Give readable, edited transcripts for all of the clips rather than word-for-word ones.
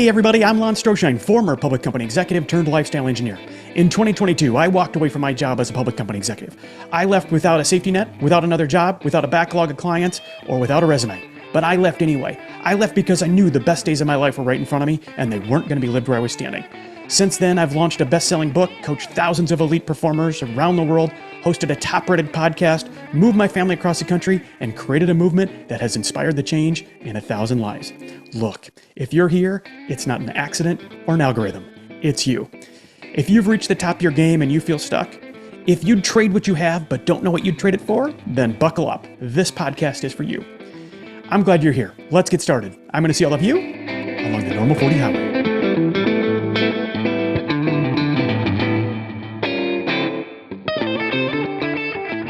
Hey everybody, I'm Lon Stroshine, former public company executive turned lifestyle engineer. In 2022, I walked away from my job as a public company executive. I left without a safety net, without another job, without a backlog of clients, or without a resume. But I left anyway. I left because I knew the best days of my life were right in front of me, and they weren't going to be lived where I was standing. Since then, I've launched a best-selling book, coached thousands of elite performers around the world, hosted a top-rated podcast, moved my family across the country, and created a movement that has inspired the change in 1,000 lives. Look, if you're here, it's not an accident or an algorithm. It's you. If you've reached the top of your game and you feel stuck, if you'd trade what you have but don't know what you'd trade it for, then buckle up. This podcast is for you. I'm glad you're here. Let's get started. I'm going to see all of you along the Normal 40 Highway.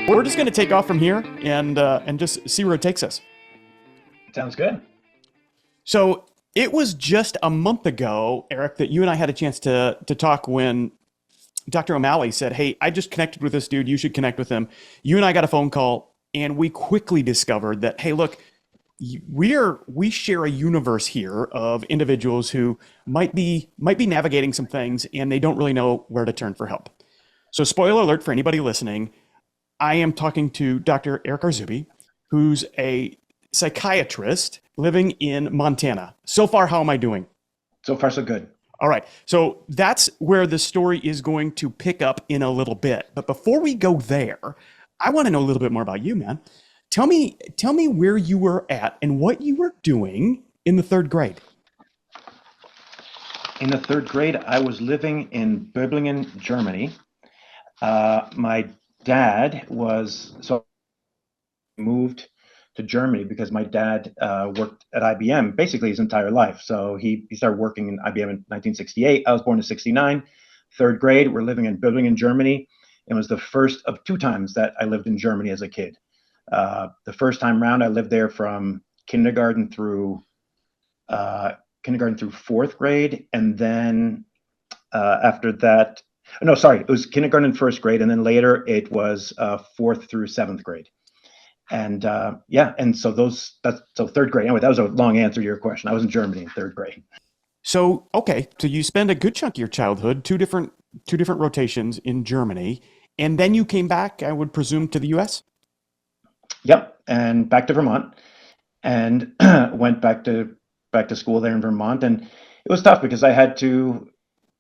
We're just going to take off from here and just see where it takes us. Sounds good. So it was just a month ago, Eric, that you and I had a chance to talk when Dr. O'Malley said, hey, I just connected with this dude. You should connect with him. You and I got a phone call and we quickly discovered that, hey, look, we share a universe here of individuals who might be navigating some things and they don't really know where to turn for help. So spoiler alert for anybody listening, I am talking to Dr. Eric Arzubi, who's a psychiatrist living in Montana. So far, how am I doing? So far, so good. All right. So that's where the story is going to pick up in a little bit. But before we go there, I want to know a little bit more about you, man. Tell me where you were at and what you were doing in the third grade. In the third grade, I was living in Böblingen, Germany. My dad moved to Germany because my dad worked at IBM basically his entire life. So he started working in IBM in 1968. I was born in 69. Third grade, we're living in Böblingen, Germany. It was the first of two times that I lived in Germany as a kid. The first time around, I lived there from kindergarten through fourth grade, and then after that. No, sorry, it was kindergarten and first grade, and then later it was fourth through seventh grade. And so third grade. Anyway, that was a long answer to your question. I was in Germany in third grade. So, okay, so you spend a good chunk of your childhood, two different rotations in Germany, and then you came back, I would presume, to the U.S.? Yep, and back to Vermont, and went back to school there in Vermont, and it was tough because I had to.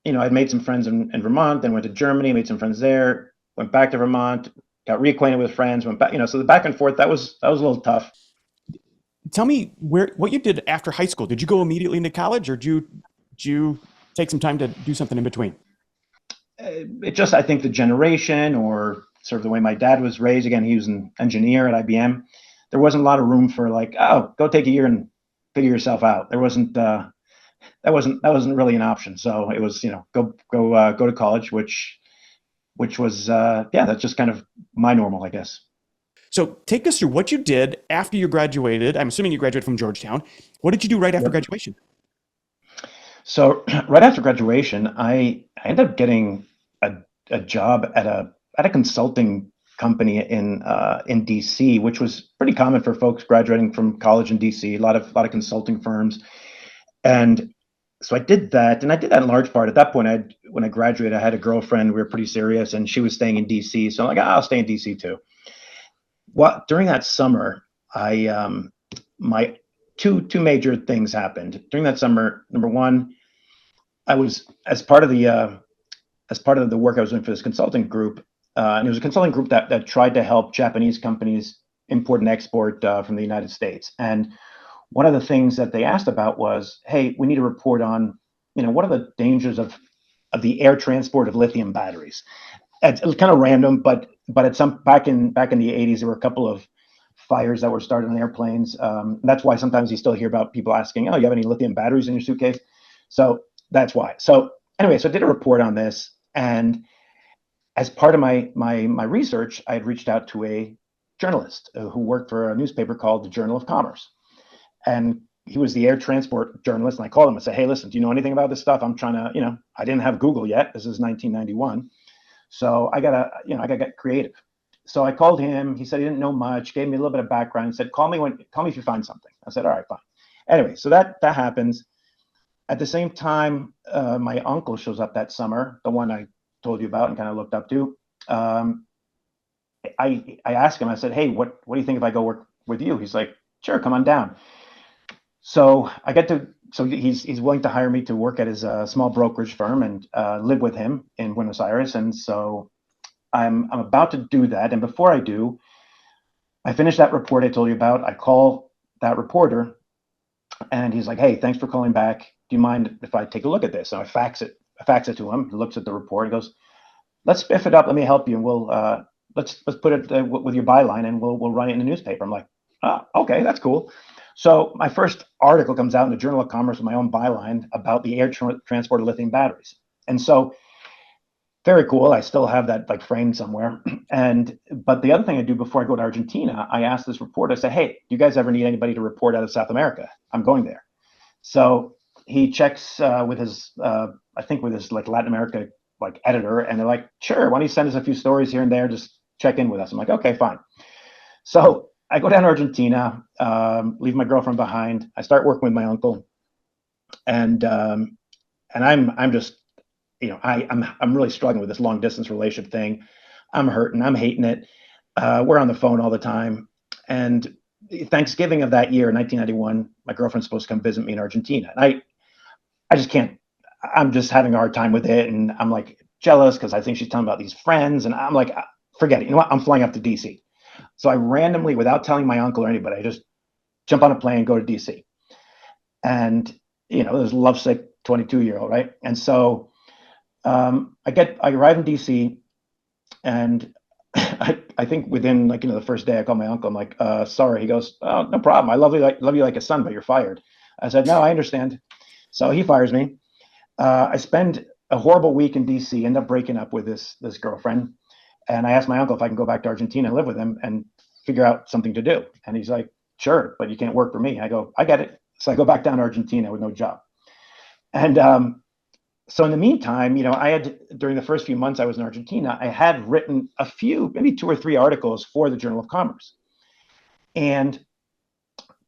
I'd made some friends in Vermont, then went to Germany, made some friends there, went back to Vermont, got reacquainted with friends, went back, so the back and forth, that was a little tough. Tell me what you did after high school. Did you go immediately into college or did you take some time to do something in between? It just, I think the generation or sort of the way my dad was raised, again, he was an engineer at IBM. There wasn't a lot of room for like, oh, go take a year and figure yourself out. There wasn't, that wasn't really an option. So it was, go to college, which was, that's just kind of my normal, I guess. So take us through what you did after you graduated. I'm assuming you graduated from Georgetown. What did you do right after graduation? So right after graduation, I ended up getting a job at a consulting company in DC, which was pretty common for folks graduating from college in DC. A lot of consulting firms. And so I did that, and I did that in large part. At that point, when I graduated, I had a girlfriend. We were pretty serious, and she was staying in DC. So I'm like, I'll stay in DC too. Well, during that summer, my two major things happened. During that summer, number one, I was as part of the work I was doing for this consulting group, and it was a consulting group that tried to help Japanese companies import and export from the United States. And one of the things that they asked about was, hey, we need to report on, what are the dangers of the air transport of lithium batteries? It was kind of random, but at some back in the 80s, there were a couple of fires that were started on airplanes. That's why sometimes you still hear about people asking, oh, you have any lithium batteries in your suitcase? So that's why. So anyway, so I did a report on this, and as part of my research, I had reached out to a journalist who worked for a newspaper called the Journal of Commerce. And he was the air transport journalist. And I called him and said, hey, listen, do you know anything about this stuff? I'm trying to, I didn't have Google yet. This is 1991. So I gotta get creative. So I called him. He said he didn't know much, gave me a little bit of background and said, call me if you find something. I said, all right, fine. Anyway, so that happens. At the same time, my uncle shows up that summer, the one I told you about and kind of looked up to. Um, I asked him, I said, hey, what do you think if I go work with you? He's like, sure, come on down. So he's willing to hire me to work at his small brokerage firm and live with him in Buenos Aires. And so I'm about to do that. And before I do, I finish that report I told you about. I call that reporter and he's like, hey, thanks for calling back. Do you mind if I take a look at this? So I fax it to him. He looks at the report and goes, let's spiff it up. Let me help you. And let's put it with your byline and we'll run it in the newspaper. I'm like, oh, okay, that's cool. So my first article comes out in the Journal of Commerce with my own byline about the transport of lithium batteries. And so very cool. I still have that like framed somewhere. But the other thing I do before I go to Argentina, I asked this reporter, I said, hey, do you guys ever need anybody to report out of South America? I'm going there. So he checks with his, I think with his like Latin America like editor, and they're like, sure, why don't you send us a few stories here and there, just check in with us. I'm like, okay, fine. So I go down to Argentina, leave my girlfriend behind. I start working with my uncle, and I'm just, I'm really struggling with this long distance relationship thing. I'm hurting. I'm hating it. We're on the phone all the time. And Thanksgiving of that year, 1991, my girlfriend's supposed to come visit me in Argentina, and I just can't. I'm just having a hard time with it, and I'm like jealous because I think she's telling about these friends, and I'm like, forget it. You know what? I'm flying up to DC. So I randomly, without telling my uncle or anybody, I just jump on a plane, go to DC, and there's a lovesick 22-year-old, right? And so I arrive in DC, and I think within the first day I call my uncle. I'm like, sorry. He goes, oh, no problem. I love you like a son, but you're fired. I said, no, I understand. So he fires me. I spend a horrible week in DC, end up breaking up with this girlfriend. And I asked my uncle if I can go back to Argentina and live with him and figure out something to do. And he's like, sure, but you can't work for me. I go, I get it. So I go back down to Argentina with no job. And so in the meantime, I had, during the first few months I was in Argentina, I had written a few, maybe 2 or 3 articles for the Journal of Commerce. And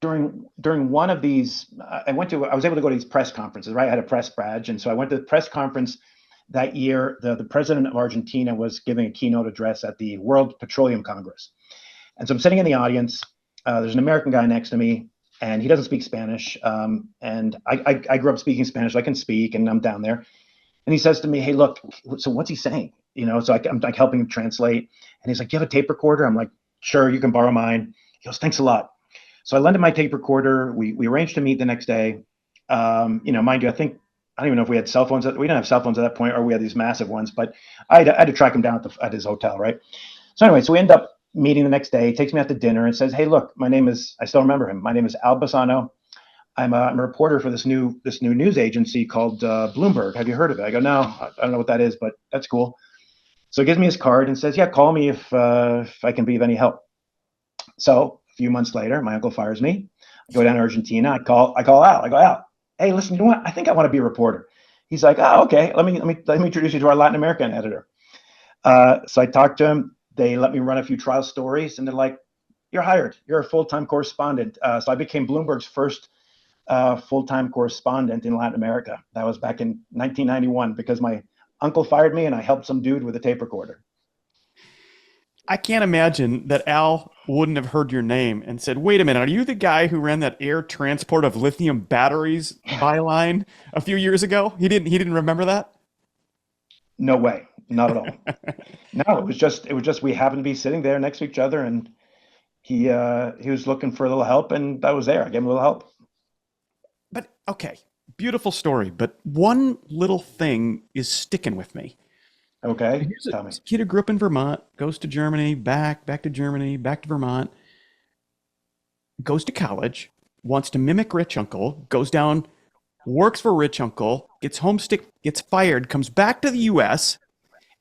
during one of these, I was able to go to these press conferences, right? I had a press badge. And so I went to the press conference that year. The president of Argentina was giving a keynote address at the World Petroleum Congress. And so I'm sitting in the audience. There's an American guy next to me, and he doesn't speak Spanish. And I grew up speaking Spanish, so I can speak, and I'm down there. And he says to me, hey, look, so what's he saying? So I'm like helping him translate. And he's like, do you have a tape recorder? I'm like, sure, you can borrow mine. He goes, thanks a lot. So I lent him my tape recorder. We arranged to meet the next day. Mind you, I don't even know if we had cell phones. We didn't have cell phones at that point, or we had these massive ones, but I had to track him down at his hotel, right? So anyway, so we end up meeting the next day. He takes me out to dinner and says, hey, look, I still remember him. My name is Al Bassano. I'm a reporter for this new news agency called Bloomberg. Have you heard of it? I go, no, I don't know what that is, but that's cool. So he gives me his card and says, yeah, call me if I can be of any help. So a few months later, my uncle fires me. I go down to Argentina. I call Al. I go, Al, hey, listen, you know what? I think I want to be a reporter. He's like, oh, okay. Let me introduce you to our Latin American editor. So I talked to him. They let me run a few trial stories, and they're like, you're hired. You're a full-time correspondent. So I became Bloomberg's first full-time correspondent in Latin America. That was back in 1991 because my uncle fired me and I helped some dude with a tape recorder. I can't imagine that Al wouldn't have heard your name and said, wait a minute, are you the guy who ran that air transport of lithium batteries byline a few years ago? He didn't remember that? No way. Not at all. No, it was just we happened to be sitting there next to each other, and he was looking for a little help, and I was there. I gave him a little help. But okay, beautiful story. But one little thing is sticking with me. Okay, Here's tell me. a kid who grew up in Vermont, goes to Germany, back to Germany, back to Vermont, goes to college, wants to mimic Rich Uncle, goes down, works for Rich Uncle, gets homesick, gets fired, comes back to the U.S.,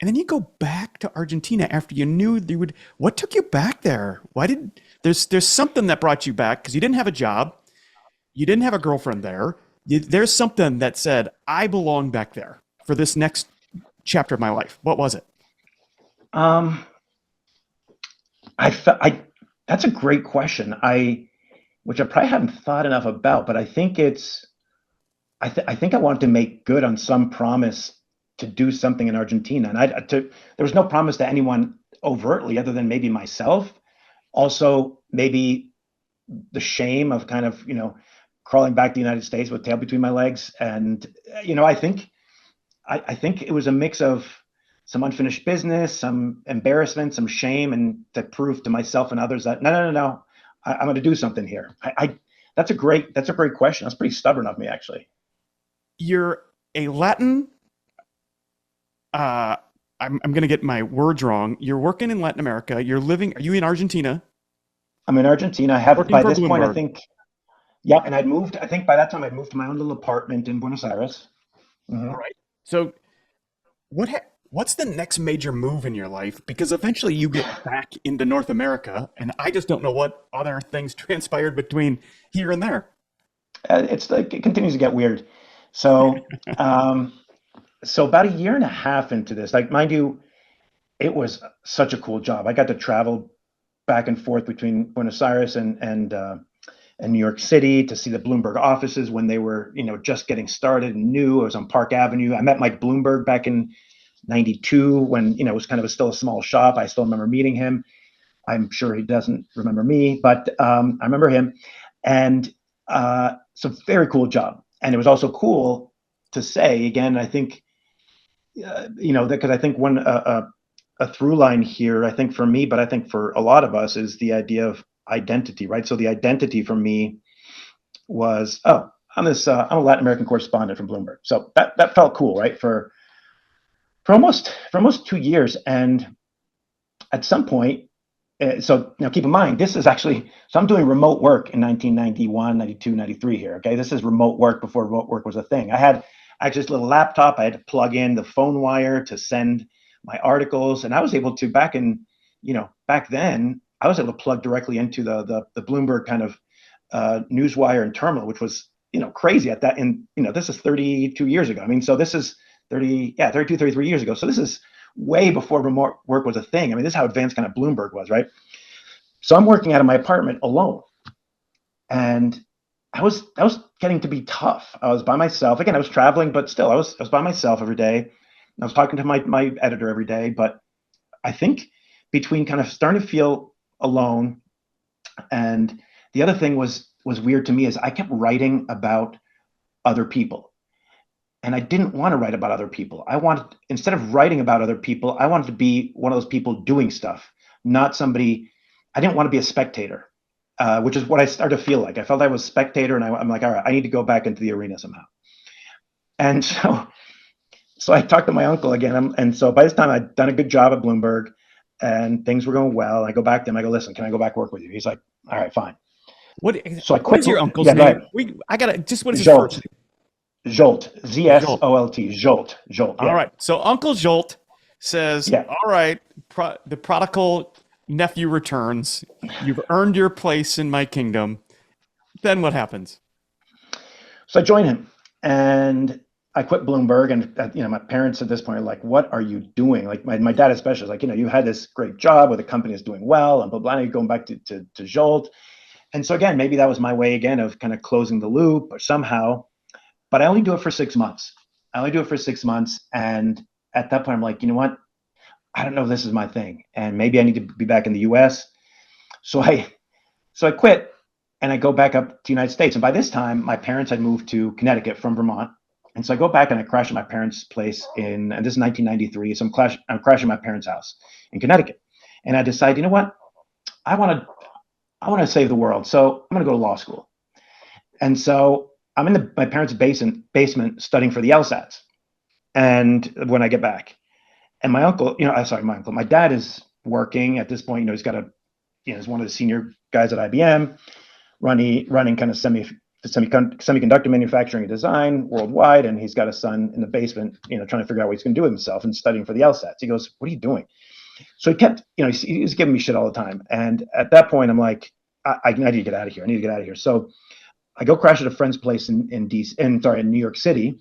and then you go back to Argentina after you knew you would. What took you back there? There's something that brought you back because you didn't have a job, you didn't have a girlfriend there. There's something that said, I belong back there for this next chapter of my life. What was it? That's a great question. Which I probably haven't thought enough about, but I think it's I think I wanted to make good on some promise to do something in Argentina, and there was no promise to anyone overtly other than maybe myself. Also, maybe the shame of kind of crawling back to the United States with tail between my legs, and I think it was a mix of some unfinished business, some embarrassment, some shame, and to prove to myself and others that no, I'm going to do something here. That's a great question. That's pretty stubborn of me, actually. You're a Latin. Uh, I'm going to get my words wrong. You're working in Latin America. You're living. Are you in Argentina? I'm in Argentina. I have Working by for this point, I Bloomberg. think, yeah, and I'd moved. I think by that time I'd moved to my own little apartment in Buenos Aires. Hmm. All right. So what's the next major move in your life? Because eventually you get back into North America, and I just don't know what other things transpired between here and there. It's like it continues to get weird. So, um, so about a year and a half into this, like mind you, it was such a cool job. I got to travel back and forth between Buenos Aires and New York City to see the Bloomberg offices when they were, just getting started and new. I was on Park Avenue. I met Mike Bloomberg back in '92 when, it was kind of still a small shop. I still remember meeting him. I'm sure he doesn't remember me, but I remember him. And so very cool job. And it was also cool to say, again, I think, because I think a through line here, I think for me, but I think for a lot of us is the idea of identity, right? So the identity for me was, oh, I'm a Latin American correspondent from Bloomberg. So that felt cool, right? For almost 2 years. And at some point, so now keep in mind, this is actually, so I'm doing remote work in 1991, 92, 93 here. Okay. This is remote work before remote work was a thing. I had actually this little laptop. I had to plug in the phone wire to send my articles. And I was able to back then, I was able to plug directly into the Bloomberg kind of newswire and terminal, which was, crazy at that. And, this is 32 years ago. I mean, so this is 32, 33 years ago. So this is way before remote work was a thing. I mean, this is how advanced kind of Bloomberg was, right? So I'm working out of my apartment alone, and I was getting to be tough. I was by myself. Again, I was traveling, but still, I was by myself every day. I was talking to my editor every day, but I think between kind of starting to feel alone, and the other thing was weird to me is I kept writing about other people. And I didn't want to write about other people. I wanted, instead of writing about other people, I wanted to be one of those people doing stuff, not somebody. I didn't want to be a spectator, which is what I started to feel like. I felt I was a spectator, and I'm like, all right, I need to go back into the arena somehow. And so I talked to my uncle again, and so by this time I'd done a good job at Bloomberg, and things were going well. I go back to him. I go, listen, can I go back work with you? He's like, all right, fine. What So I what quit. is your uncle's Yeah, go name? ahead. I gotta just what is his first Jolt, name? Jolt, Jolt. Zsolt, Jolt. All Yeah, right. So Uncle Jolt says, yeah. "All right, the prodigal nephew returns. You've earned your place in my kingdom." Then what happens? So I joined him, and I quit Bloomberg. And my parents at this point are like, "What are you doing?" Like my dad especially is like, you had this great job where the company is doing well, and blah blah. And you're going back to Jolt. And so again, maybe that was my way again of kind of closing the loop or somehow. But I only do it for 6 months. I only do it for 6 months, and at that point, I'm like, you know what? I don't know if this is my thing, and maybe I need to be back in the U.S. So I quit, and I go back up to the United States. And by this time, my parents had moved to Connecticut from Vermont. And so I go back and I crash at my parents' place and this is 1993. So I'm crashing my parents' house in Connecticut. And I decide, you know what? I want to save the world. So I'm going to go to law school. And so I'm in my parents' basement studying for the LSATs. And when I get back, and my uncle, my dad is working at this point. He's got he's one of the senior guys at IBM, running kind of semiconductor manufacturing and design worldwide, and he's got a son in the basement, trying to figure out what he's going to do with himself and studying for the LSATs. He goes, "What are you doing?" So he kept, he was giving me shit all the time, and at that point, I'm like, I need to get out of here. I need to get out of here. So I go crash at a friend's place in New York City.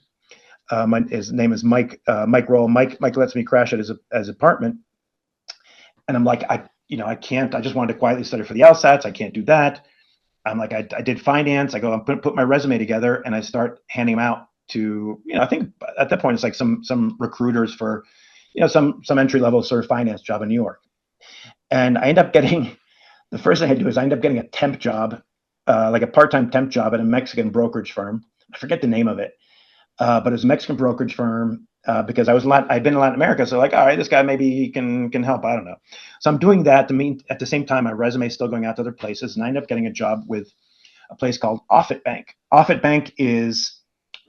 His name is Mike. Mike Roll. Mike lets me crash at his apartment, and I'm like, I can't. I just wanted to quietly study for the LSATs. I can't do that. I'm like, I did finance. I go, I'm put my resume together, and I start handing them out to, I think at that point it's like some recruiters for, some entry level sort of finance job in New York. And I end up getting, the first thing I do is I end up getting a temp job, like a part-time temp job at a Mexican brokerage firm. I forget the name of it, but it was a Mexican brokerage firm, because I'd been in Latin America, so like, all right, this guy maybe can help. I don't know. So I'm doing that. At the same time, my resume is still going out to other places, and I end up getting a job with a place called Offit Bank. Offit Bank is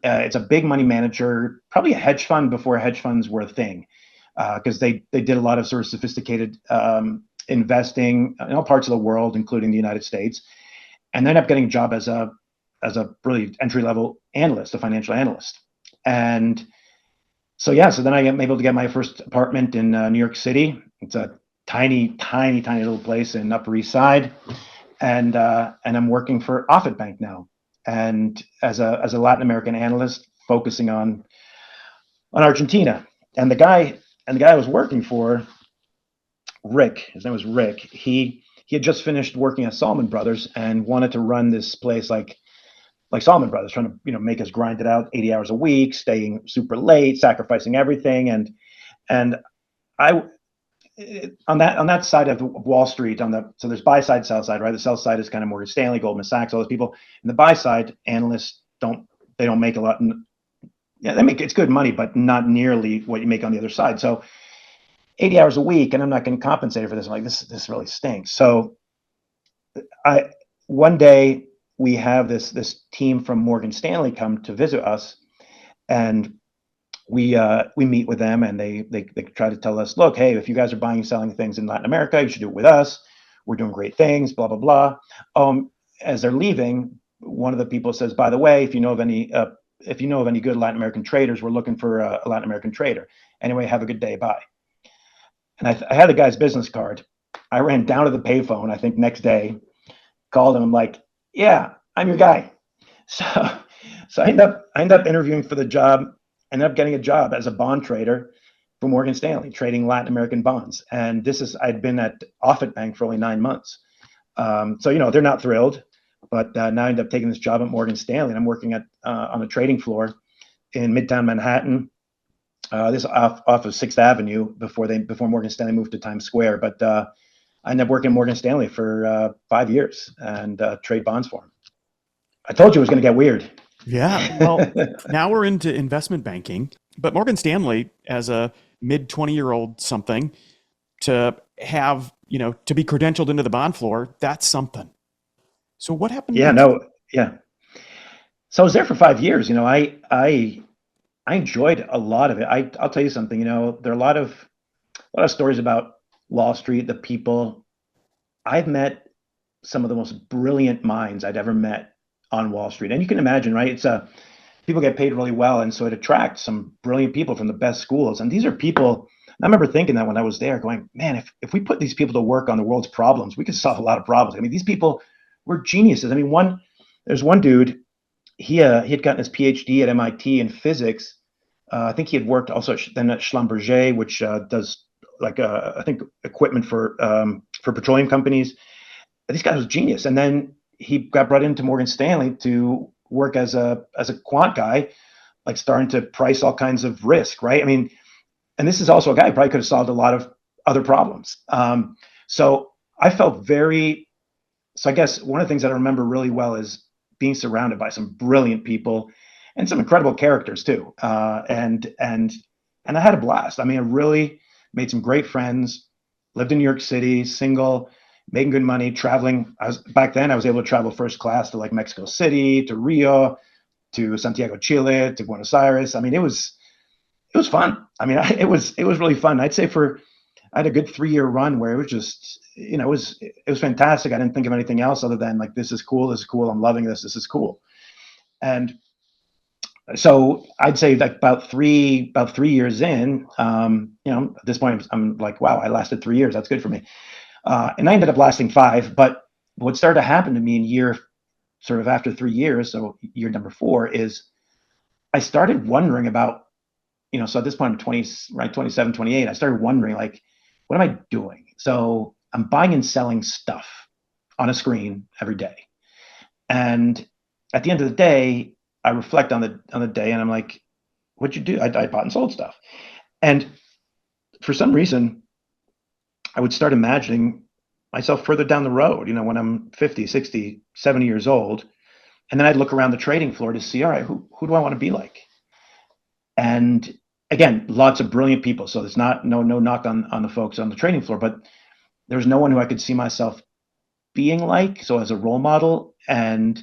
it's a big money manager, probably a hedge fund before hedge funds were a thing, because they did a lot of sort of sophisticated investing in all parts of the world, including the United States, and then ended up getting a job as a really entry level analyst, a financial analyst. And so then I am able to get my first apartment in New York City. It's a tiny little place in Upper East Side, and I'm working for Offit Bank now, and as a Latin American analyst focusing on Argentina. And the guy I was working for, Rick, his name was Rick. He had just finished working at Salomon Brothers and wanted to run this place like Salomon Brothers, trying to make us grind it out 80 hours a week, staying super late, sacrificing everything. And I on that side of Wall Street, so there's buy side, sell side, right? The sell side is kind of Morgan Stanley, Goldman Sachs, all those people. And the buy side analysts don't make a lot. Yeah, it's good money, but not nearly what you make on the other side. So 80 hours a week, and I'm not getting compensated for this. I'm like, this really stinks. So one day we have this team from Morgan Stanley come to visit us, and we meet with them, and they try to tell us, look, hey, if you guys are buying and selling things in Latin America, you should do it with us. We're doing great things, blah blah blah. As they're leaving, one of the people says, by the way, if you know of any good Latin American traders, we're looking for a Latin American trader. Anyway, have a good day, bye. And I had the guy's business card. I ran down to the payphone, I think next day, called him. I'm like, yeah, I'm your guy. So I end up interviewing for the job, ended up getting a job as a bond trader for Morgan Stanley, trading Latin American bonds. And I'd been at Offit Bank for only 9 months. So they're not thrilled, but now I end up taking this job at Morgan Stanley, and I'm working on a trading floor in Midtown Manhattan. This off of 6th Avenue before Morgan Stanley moved to Times Square. But I ended up working at Morgan Stanley for 5 years and trade bonds for him. I told you it was going to get weird. Yeah. Well, now we're into investment banking, but Morgan Stanley, as a mid 20-year-old something, to have, to be credentialed into the bond floor, that's something. So what happened? Yeah, no. Yeah. So I was there for 5 years. I enjoyed a lot of it. I'll tell you something, there are a lot of stories about Wall Street, the people. I've met some of the most brilliant minds I'd ever met on Wall Street. And you can imagine, right? It's people get paid really well, and so it attracts some brilliant people from the best schools. And these are people, I remember thinking that when I was there, going, man, if we put these people to work on the world's problems, we could solve a lot of problems. I mean, these people were geniuses. I mean, there's one dude, he had gotten his PhD at MIT in physics. I think he had worked also then at Schlumberger, which does I think equipment for petroleum companies. This guy was genius, and then he got brought into Morgan Stanley to work as a quant guy, like starting to price all kinds of risk, right? I mean, and this is also a guy who probably could have solved a lot of other problems. So I felt so I guess one of the things that I remember really well is being surrounded by some brilliant people and some incredible characters too. And I had a blast. I mean, I really made some great friends, lived in New York City, single, making good money, traveling. Back then I was able to travel first class to like Mexico City, to Rio, to Santiago, Chile, to Buenos Aires. I mean, it was fun. I mean, it was really fun. I'd say I had a good 3-year run where it was just, it was fantastic. I didn't think of anything else other than like, this is cool. I'm loving this. This is cool. And so I'd say that about 3 years in, at this point I'm like, wow, I lasted 3 years. That's good for me. And I ended up lasting 5. But what started to happen to me in sort of after 3 years, so year number 4, is I started wondering about, so at this point I'm 27, 28. I started wondering, like, what am I doing? So I'm buying and selling stuff on a screen every day. And at the end of the day, I reflect on the day and I'm like, what'd you do? I bought and sold stuff. And for some reason, I would start imagining myself further down the road, when I'm 50, 60, 70 years old. And then I'd look around the trading floor to see, all right, who do I want to be like? And again, lots of brilliant people. So there's no knock on the folks on the trading floor, but there was no one who I could see myself being like. So as a role model and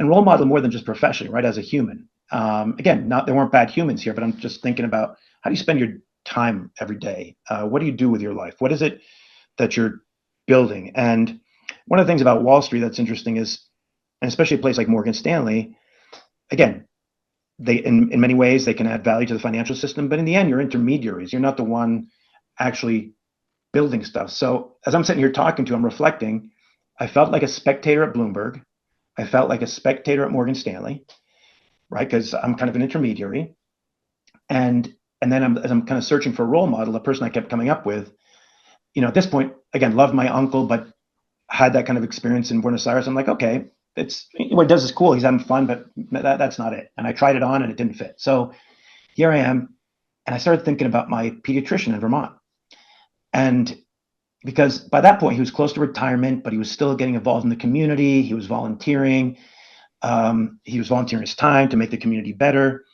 role model more than just professionally, right? As a human. Again, there weren't bad humans here, but I'm just thinking about how do you spend your time every day? What do you do with your life? What is it that you're building? And one of the things about Wall Street that's interesting is, and especially a place like Morgan Stanley, again, they in many ways they can add value to the financial system, but in the end, you're intermediaries. You're not the one actually building stuff. So as I'm sitting here talking to you, I'm reflecting. I felt like a spectator at Bloomberg. I felt like a spectator at Morgan Stanley, right? Because I'm kind of an intermediary. And then as I'm kind of searching for a role model, the person I kept coming up with, at this point, again, loved my uncle, but had that kind of experience in Buenos Aires. I'm like, okay, it's what he does is cool. He's having fun, but that's not it. And I tried it on and it didn't fit. So here I am. And I started thinking about my pediatrician in Vermont. And because by that point he was close to retirement, but he was still getting involved in the community. He was volunteering. He was volunteering his time to make the community better.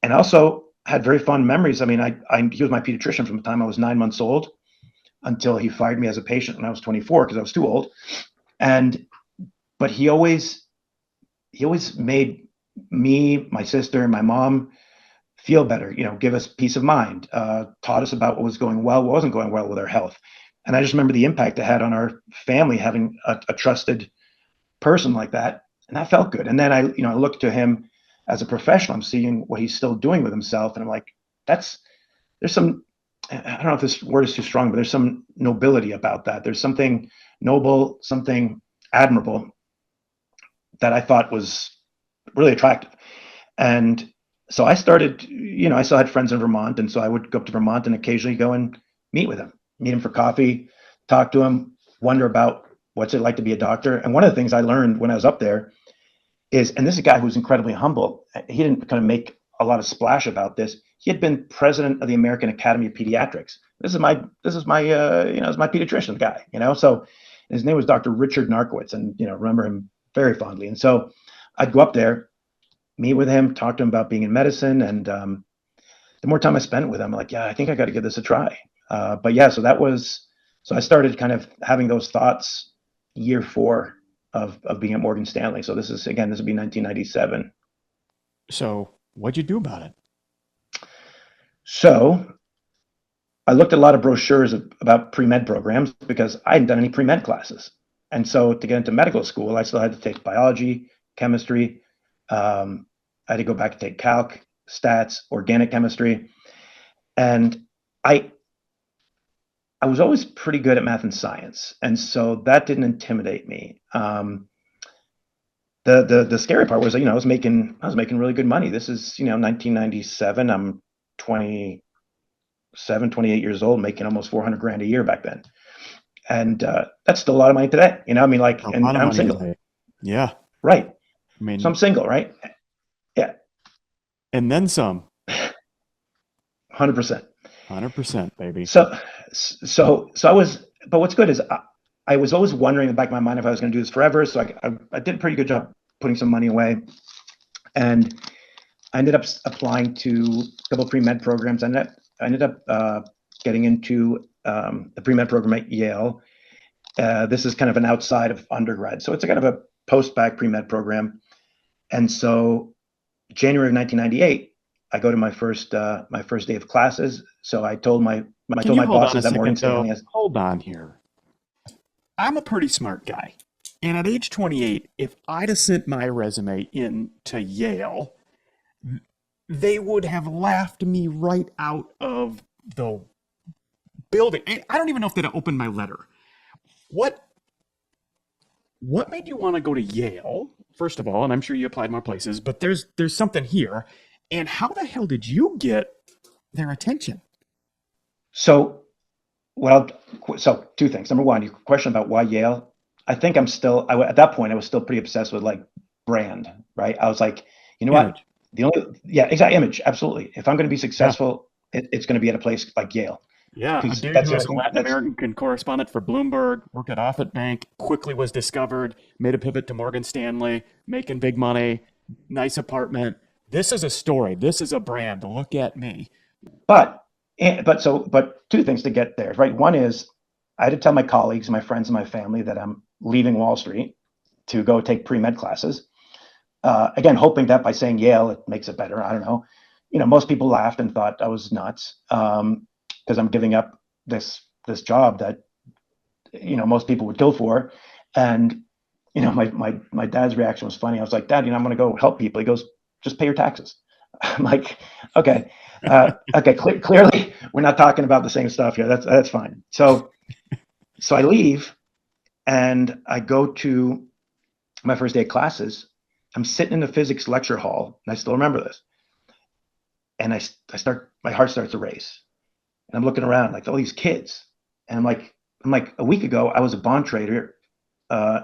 And also had very fond memories. I mean, he was my pediatrician from the time I was 9 months old until he fired me as a patient when I was 24 because I was too old. But he always made me, my sister, and my mom feel better, give us peace of mind, taught us about what was going well, what wasn't going well with our health. And I just remember the impact it had on our family, having a trusted person like that. And that felt good. And then I looked to him as a professional. I'm seeing what he's still doing with himself. And I'm like, there's some, I don't know if this word is too strong, but there's some nobility about that. There's something noble, something admirable that I thought was really attractive. And so I started, I still had friends in Vermont. And so I would go up to Vermont and occasionally go and meet him for coffee, talk to him, wonder about what's it like to be a doctor. And one of the things I learned when I was up there is, and this is a guy who's incredibly humble. He didn't kind of make a lot of splash about this. He had been president of the American Academy of Pediatrics. This is my pediatrician guy, So his name was Dr. Richard Narkowitz, and remember him very fondly. And so I'd go up there, meet with him, talk to him about being in medicine, and the more time I spent with him, I'm like, yeah, I think I got to give this a try. So I started kind of having those thoughts year 4 of being at Morgan Stanley. So this would be 1997. So what'd you do about it? So I looked at a lot of brochures about pre-med programs because I hadn't done any pre-med classes. And so to get into medical school, I still had to take biology, chemistry. I had to go back and take calc, stats, organic chemistry. And I was always pretty good at math and science. And so that didn't intimidate me. The scary part was, I was making really good money. This is, 1997. I'm 27, 28 years old, making almost $400,000 a year back then. And that's still a lot of money today. And I'm single. Today. Yeah. Right. So I'm single, right? Yeah. And then some. 100%. 100%, baby. So I was, but what's good is I was always wondering in the back of my mind if I was going to do this forever. So I did a pretty good job putting some money away, and I ended up applying to a couple of pre-med programs. I ended up getting into the pre-med program at Yale. This is kind of an outside of undergrad, so it's a kind of a post-bac pre-med program. And so January of 1998. I go to my first day of classes. So I told my bosses at Morgan Stanley. Hold on here. I'm a pretty smart guy. And at age 28, if I'd have sent my resume in to Yale, they would have laughed me right out of the building. I don't even know if they'd have opened my letter. What made you want to go to Yale, first of all? And I'm sure you applied more places, but there's something here. And how the hell did you get their attention? So two things. Number one, your question about why Yale. I think at that point, I was still pretty obsessed with like brand, right? I was like, you know what? Image. Yeah, exact image. Absolutely. If I'm going to be Yeah. successful, it's going to be at a place like Yale, Yeah, I because that's debuted the as only a thing Latin American correspondent for Bloomberg, worked at Offutt Bank, quickly was discovered, made a pivot to Morgan Stanley, making big money, nice apartment. This is a story. This is a brand. Look at me. but two things to get there, right? One is I had to tell my colleagues, my friends, and my family that I'm leaving Wall Street to go take pre-med classes. Again, hoping that by saying Yale, it makes it better. I don't know. Most people laughed and thought I was nuts, because I'm giving up this job that most people would kill for. And my dad's reaction was funny. I was like, Dad, I'm going to go help people. He goes, just pay your taxes. I'm like, okay, okay. Clearly, we're not talking about the same stuff here. That's fine. So I leave and I go to my first day of classes. I'm sitting in the physics lecture hall, and I still remember this. And my heart starts to race, and I'm looking around like all these kids, and I'm like, a week ago I was a bond trader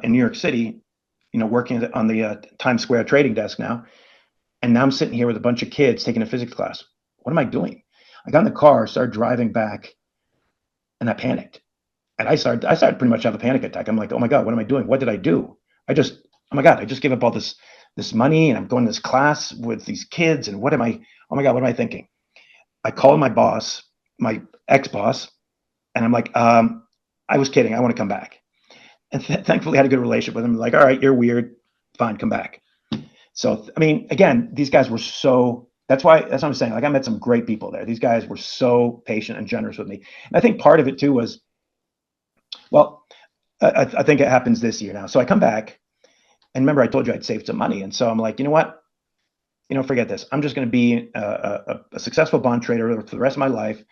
in New York City, working on the Times Square trading desk now, and now I'm sitting here with a bunch of kids taking a physics class. What am I doing? I got in the car, started driving back, and I panicked. And I started pretty much to have a panic attack. I'm like, oh my God, what am I doing? What did I do? Oh my God, I just gave up all this money, and I'm going to this class with these kids. And oh my God, what am I thinking? I called my boss, my ex-boss, and I'm like, I was kidding. I want to come back. And thankfully I had a good relationship with him. Like, all right, you're weird. Fine, come back. So, I mean, again, these guys were that's what I'm saying. Like, I met some great people there. These guys were so patient and generous with me. And I think part of it too was, well, I think it happens this year now. So I come back, and remember I told you I'd saved some money. And so I'm like, you know what? Forget this. I'm just going to be a successful bond trader for the rest of my life.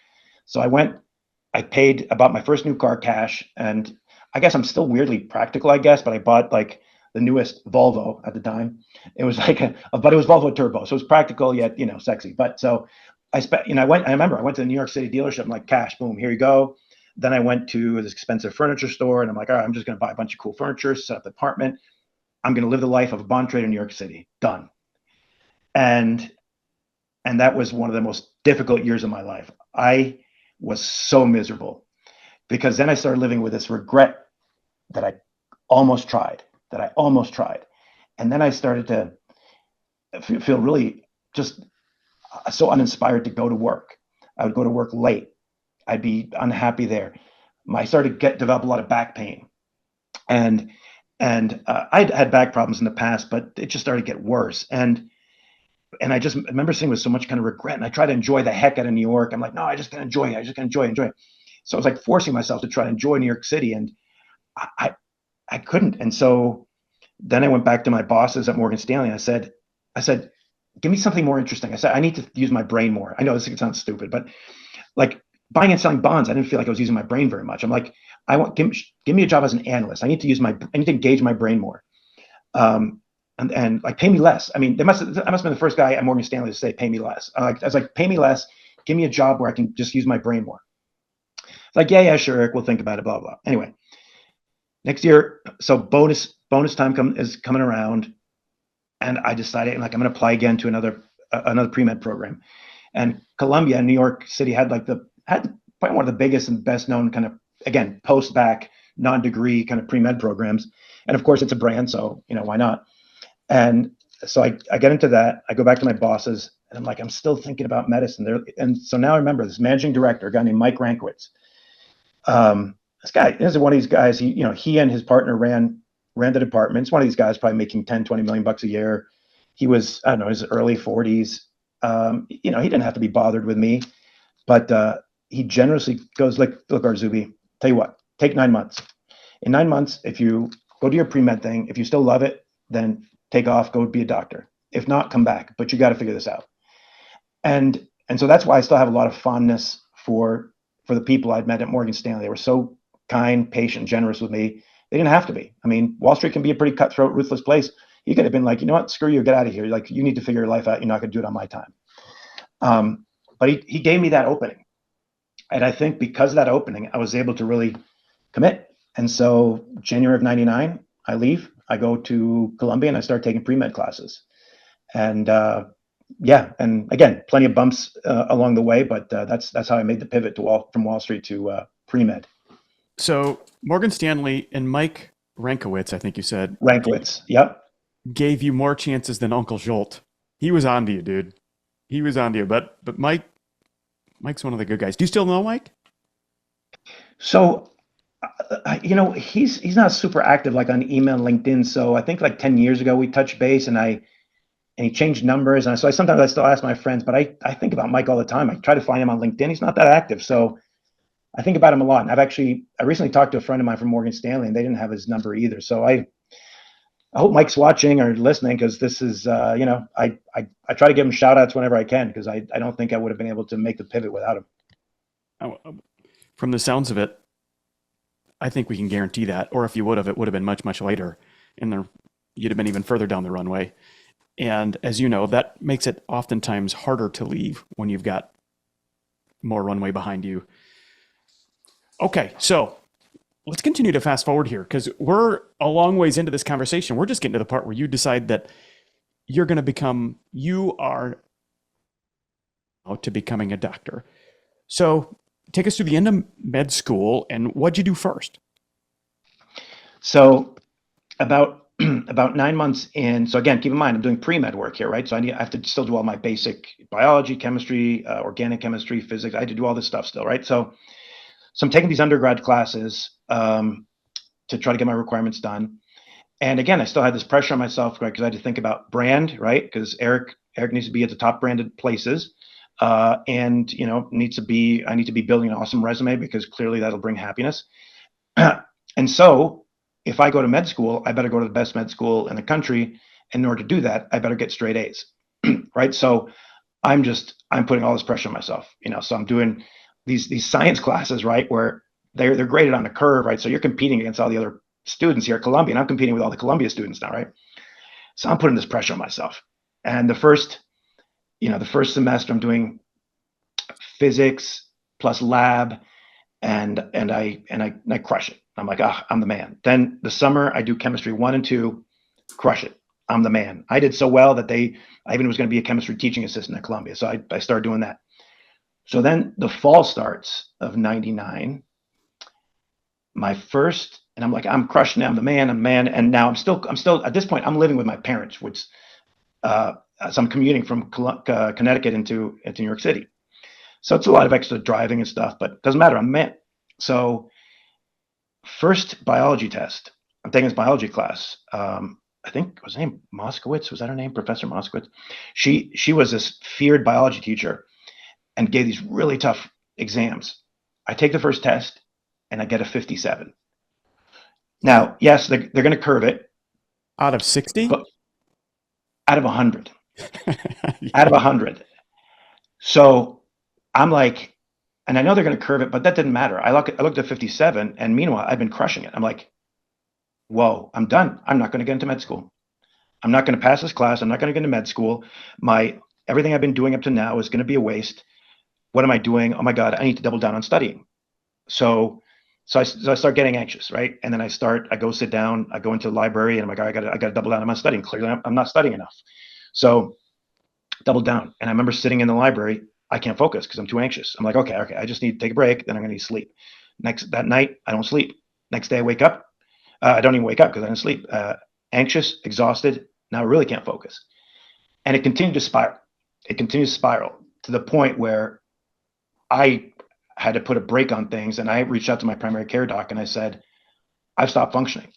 So I paid, I bought my first new car cash, and I guess I'm still weirdly practical, I guess, but I bought like the newest Volvo at the time. It was like but it was Volvo Turbo. So it was practical yet, sexy. But so I spent, I remember I went to the New York City dealership. I'm like, cash, boom, here you go. Then I went to this expensive furniture store, and I'm like, all right, I'm just going to buy a bunch of cool furniture, set up an apartment. I'm going to live the life of a bond trader in New York City. Done. And that was one of the most difficult years of my life. I was so miserable, because then I started living with this regret that I almost tried, And then I started to feel really just so uninspired to go to work. I would go to work late. I'd be unhappy there. I started to develop a lot of back pain, and I'd had back problems in the past, but it just started to get worse. And I just remember seeing with so much kind of regret, and I tried to enjoy the heck out of New York. I'm like, no, I just can enjoy it. I just can enjoy it. So I was like forcing myself to try to enjoy New York City, and I couldn't. And so then I went back to my bosses at Morgan Stanley. And I said, give me something more interesting. I said, I need to use my brain more. I know this sounds stupid, but like buying and selling bonds, I didn't feel like I was using my brain very much. I'm like, give me a job as an analyst. I need to engage my brain more. And like, pay me less. I mean, I must have been the first guy at Morgan Stanley to say, pay me less. I was like, pay me less. Give me a job where I can just use my brain more. It's like, yeah, sure, Eric, we'll think about it, blah, blah. Anyway, next year, so bonus time is coming around, and I decided, like, I'm going to apply again to another pre-med program. And Columbia, New York City, had probably one of the biggest and best known kind of, again, post-bac, non-degree kind of pre-med programs. And of course, it's a brand, so why not? And so I get into that. I go back to my bosses, and I'm like, I'm still thinking about medicine. And so now I remember this managing director, a guy named Mike Rankowitz. This is one of these guys. He and his partner ran the department. It's one of these guys probably making 10, 20 million bucks a year. He was, I don't know, his early 40s. He didn't have to be bothered with me, but he generously goes, look, Arzubi, tell you what, take 9 months. In 9 months, if you go to your pre-med thing, if you still love it, then take off, go be a doctor. If not, come back, but you got to figure this out. And so that's why I still have a lot of fondness for the people I'd met at Morgan Stanley. They were so kind, patient, generous with me. They didn't have to be. I mean, Wall Street can be a pretty cutthroat, ruthless place. He could have been like, you know what, screw you, get out of here. Like, you need to figure your life out. You're not going to do it on my time. But he gave me that opening. And I think because of that opening, I was able to really commit. And so January of 99, I leave, I go to Columbia and I start taking pre-med classes. And yeah, and again, plenty of bumps along the way, but that's how I made the pivot from Wall Street to pre-med. So Morgan Stanley and Mike Rankowitz, I think you said, Rankwitz, yep. gave you more chances than Uncle Jolt. He was on to you, dude. He was on to you. But Mike's one of the good guys. Do you still know Mike? So he's not super active like on email and LinkedIn. So I think like 10 years ago we touched base and he changed numbers. And so sometimes I still ask my friends, but I think about Mike all the time. I try to find him on LinkedIn. He's not that active. So I think about him a lot. And I recently talked to a friend of mine from Morgan Stanley and they didn't have his number either. So I hope Mike's watching or listening, because this is, I try to give him shout outs whenever I can, because I don't think I would have been able to make the pivot without him. From the sounds of it, I think we can guarantee that. Or if you would have, it would have been much, much later. And you'd have been even further down the runway. And as you know, that makes it oftentimes harder to leave when you've got more runway behind you. Okay, so let's continue to fast forward here, because we're a long ways into this conversation. We're just getting to the part where you decide that you are out to becoming a doctor. So take us through the end of med school, and what'd you do first? So about 9 months in, so again, keep in mind, I'm doing pre-med work here, right? So I have to still do all my basic biology, chemistry, organic chemistry, physics. I had to do all this stuff still, right? So I'm taking these undergrad classes to try to get my requirements done. And again, I still had this pressure on myself, right? Because I had to think about brand, right? Because Eric needs to be at the top branded places. And I need to be building an awesome resume, because clearly that'll bring happiness. And so if I go to med school, I better go to the best med school in the country. And in order to do that, I better get straight A's, right? So I'm putting all this pressure on myself, so I'm doing these science classes, right? Where they're graded on a curve, right? So you're competing against all the other students here at Columbia, and I'm competing with all the Columbia students now, right? So I'm putting this pressure on myself. And the first semester I'm doing physics plus lab, and I crush it. I'm like, I'm the man. Then the summer I do chemistry 1 and 2, crush it. I'm the man. I did so well that I even was going to be a chemistry teaching assistant at Columbia. So I started doing that. So then the fall starts of 99, my first, and I'm like, I'm crushing it. I'm the man. And now I'm still at this point, I'm living with my parents, which, so I'm commuting from Connecticut into New York City. So it's a lot of extra driving and stuff, but it doesn't matter. I'm a man. So first biology test, I'm taking this biology class. I think was her name Moskowitz. Was that her name? Professor Moskowitz. She was this feared biology teacher and gave these really tough exams. I take the first test and I get a 57. Now, yes, they're going to curve it. Out of 60? Out of 100. Yeah. Out of 100. So I'm like, and I know they're going to curve it, but that didn't matter. I looked at 57, and meanwhile, I've been crushing it. I'm like, whoa, I'm done. I'm not going to get into med school. I'm not going to pass this class. I'm not going to get into med school. Everything I've been doing up to now is going to be a waste. What am I doing? Oh my God, I need to double down on studying. So I start getting anxious, right? And then I go sit down, I go into the library, and I'm like, I got to double down on my studying. Clearly, I'm not studying enough. So double down. And I remember sitting in the library, I can't focus because I'm too anxious. I'm like, okay, I just need to take a break. Then I'm going to need sleep. That night, I don't sleep. Next day, I wake up. I don't even wake up because I didn't sleep. Anxious, exhausted. Now I really can't focus. And it continued to spiral. It continues to spiral to the point where I had to put a break on things. And I reached out to my primary care doc and I said, I've stopped functioning.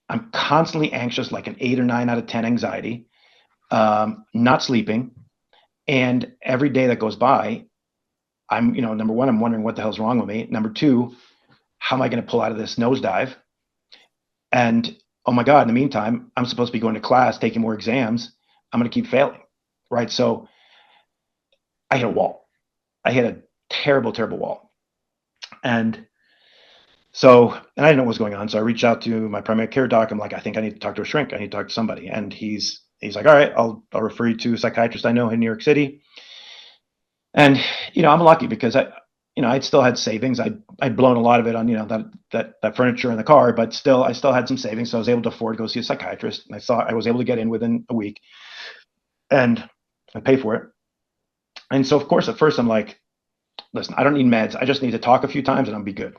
I'm constantly anxious, like an 8 or 9 out of 10 anxiety, not sleeping. And every day that goes by, I'm, number one, I'm wondering what the hell's wrong with me. Number two, how am I going to pull out of this nosedive? And oh my God, in the meantime, I'm supposed to be going to class, taking more exams. I'm going to keep failing, right? So I hit a wall. I hit a terrible, terrible wall. And I didn't know what was going on. So I reached out to my primary care doc. I'm like, I think I need to talk to a shrink. I need to talk to somebody. And he's like, all right, I'll refer you to a psychiatrist I know in New York City. And, I'm lucky because I'd still had savings. I'd blown a lot of it on, that furniture in the car, but still, I still had some savings. So I was able to afford to go see a psychiatrist. And I thought I was able to get in within a week and I pay for it. And so, of course, at first I'm like, listen, I don't need meds. I just need to talk a few times and I'll be good.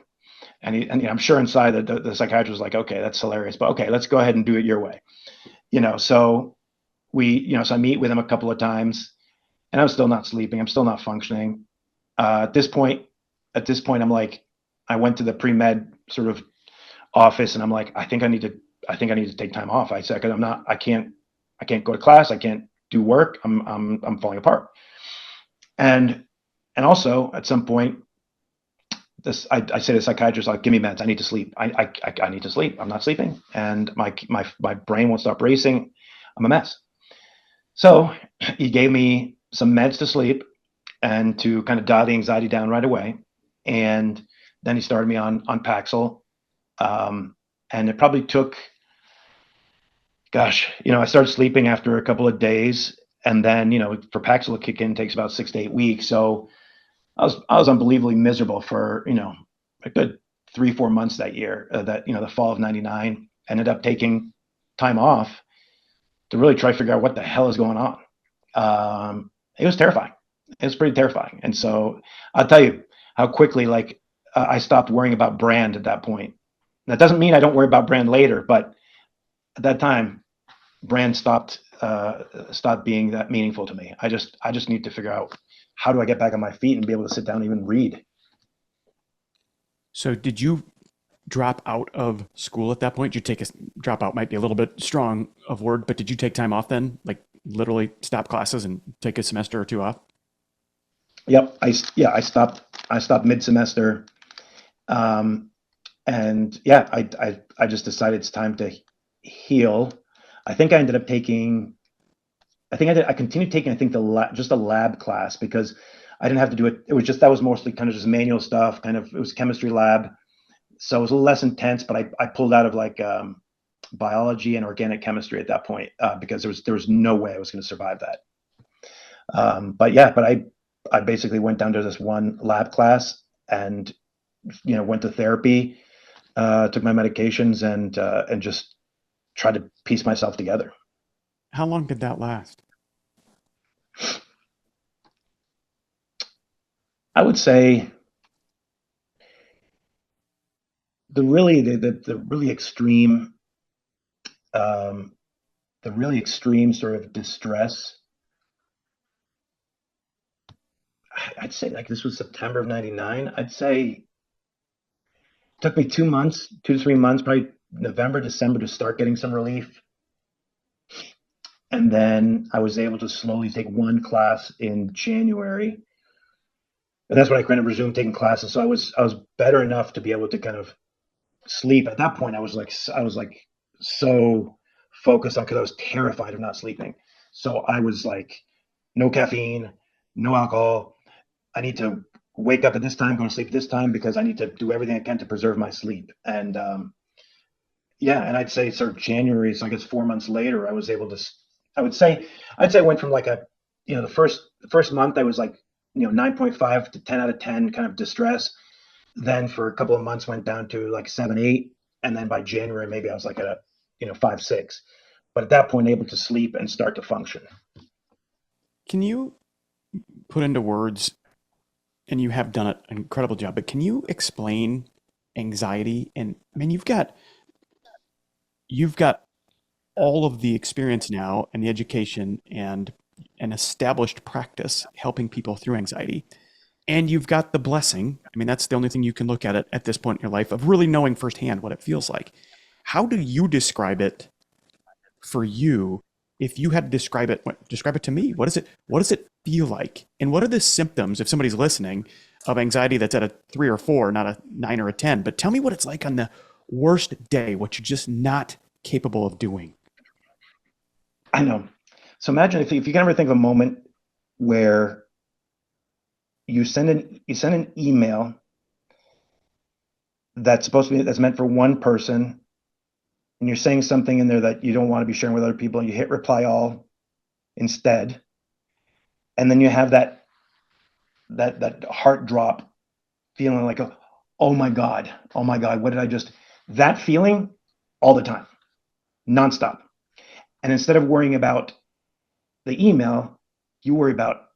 And I'm sure inside the psychiatrist was like, okay, that's hilarious, but okay, let's go ahead and do it your way. So so I meet with him a couple of times and I'm still not sleeping. I'm still not functioning. At this point, I'm like, I went to the pre-med sort of office and I'm like, I think I need to take time off. I said, I can't go to class. I can't do work. I'm falling apart. And also at some point, I say to the psychiatrist, like, give me meds. I need to sleep. I need to sleep. I'm not sleeping. And my brain won't stop racing. I'm a mess. So he gave me some meds to sleep and to kind of dial the anxiety down right away. And then he started me on Paxil. And it probably took, I started sleeping after a couple of days. And then, for Paxil to kick in takes about 6 to 8 weeks. So I was unbelievably miserable for, a good 3-4 months that year, the fall of 99. Ended up taking time off to really try to figure out what the hell is going on. It was terrifying. It was pretty terrifying. And so I'll tell you how quickly, I stopped worrying about brand at that point. That doesn't mean I don't worry about brand later, but at that time, brand stopped being that meaningful to me. I just need to figure out, how do I get back on my feet and be able to sit down and even read? So did you drop out of school at that point? Did you take a drop out? Might be a little bit strong of word, but did you take time off then? Like literally stop classes and take a semester or two off? Yep. I stopped mid-semester. And yeah, I just decided it's time to heal. I think I ended up taking, I continued taking, I think just a lab class because I didn't have to do it. It was that was mostly kind of just manual stuff, it was chemistry lab. So it was a little less intense, but I pulled out of biology and organic chemistry at that point because there was no way I was going to survive that. But I basically went down to this one lab class and, went to therapy, took my medications and just tried to piece myself together. How long did that last? I would say the really extreme, sort of distress. I'd say this was September of 99. I'd say it took me 2 to 3 months, probably November, December to start getting some relief. And then I was able to slowly take one class in January. And that's when I kind of resumed taking classes. So I was better enough to be able to kind of sleep. At that point, I was like so focused on, because I was terrified of not sleeping. So I was like, no caffeine, no alcohol. I need to wake up at this time, go to sleep at this time, because I need to do everything I can to preserve my sleep. And and I'd say sort of January, so I guess 4 months later, I was able to. I'd say I went from the first month I was 9.5 to 10 out of 10 kind of distress. Then for a couple of months went down to 7, 8, and then by January maybe I was at a 5, 6. But at that point, able to sleep and start to function. Can you put into words, and you have done an incredible job, but can you explain anxiety? And I mean, you've got all of the experience now and the education and an established practice helping people through anxiety. And you've got the blessing. I mean, that's the only thing you can look at this point in your life, of really knowing firsthand what it feels like. How do you describe it for you? If you had to describe it to me. What does it feel like? And what are the symptoms, if somebody's listening, of anxiety that's at a 3 or 4, not a 9 or a 10? But tell me what it's like on the worst day, what you're just not capable of doing. I know. So imagine if you can ever think of a moment where you send an email that's meant for one person, and you're saying something in there that you don't want to be sharing with other people, and you hit reply all instead, and then you have that heart drop feeling like, oh my God, what did I just, that feeling all the time, nonstop. And instead of worrying about the email, you worry about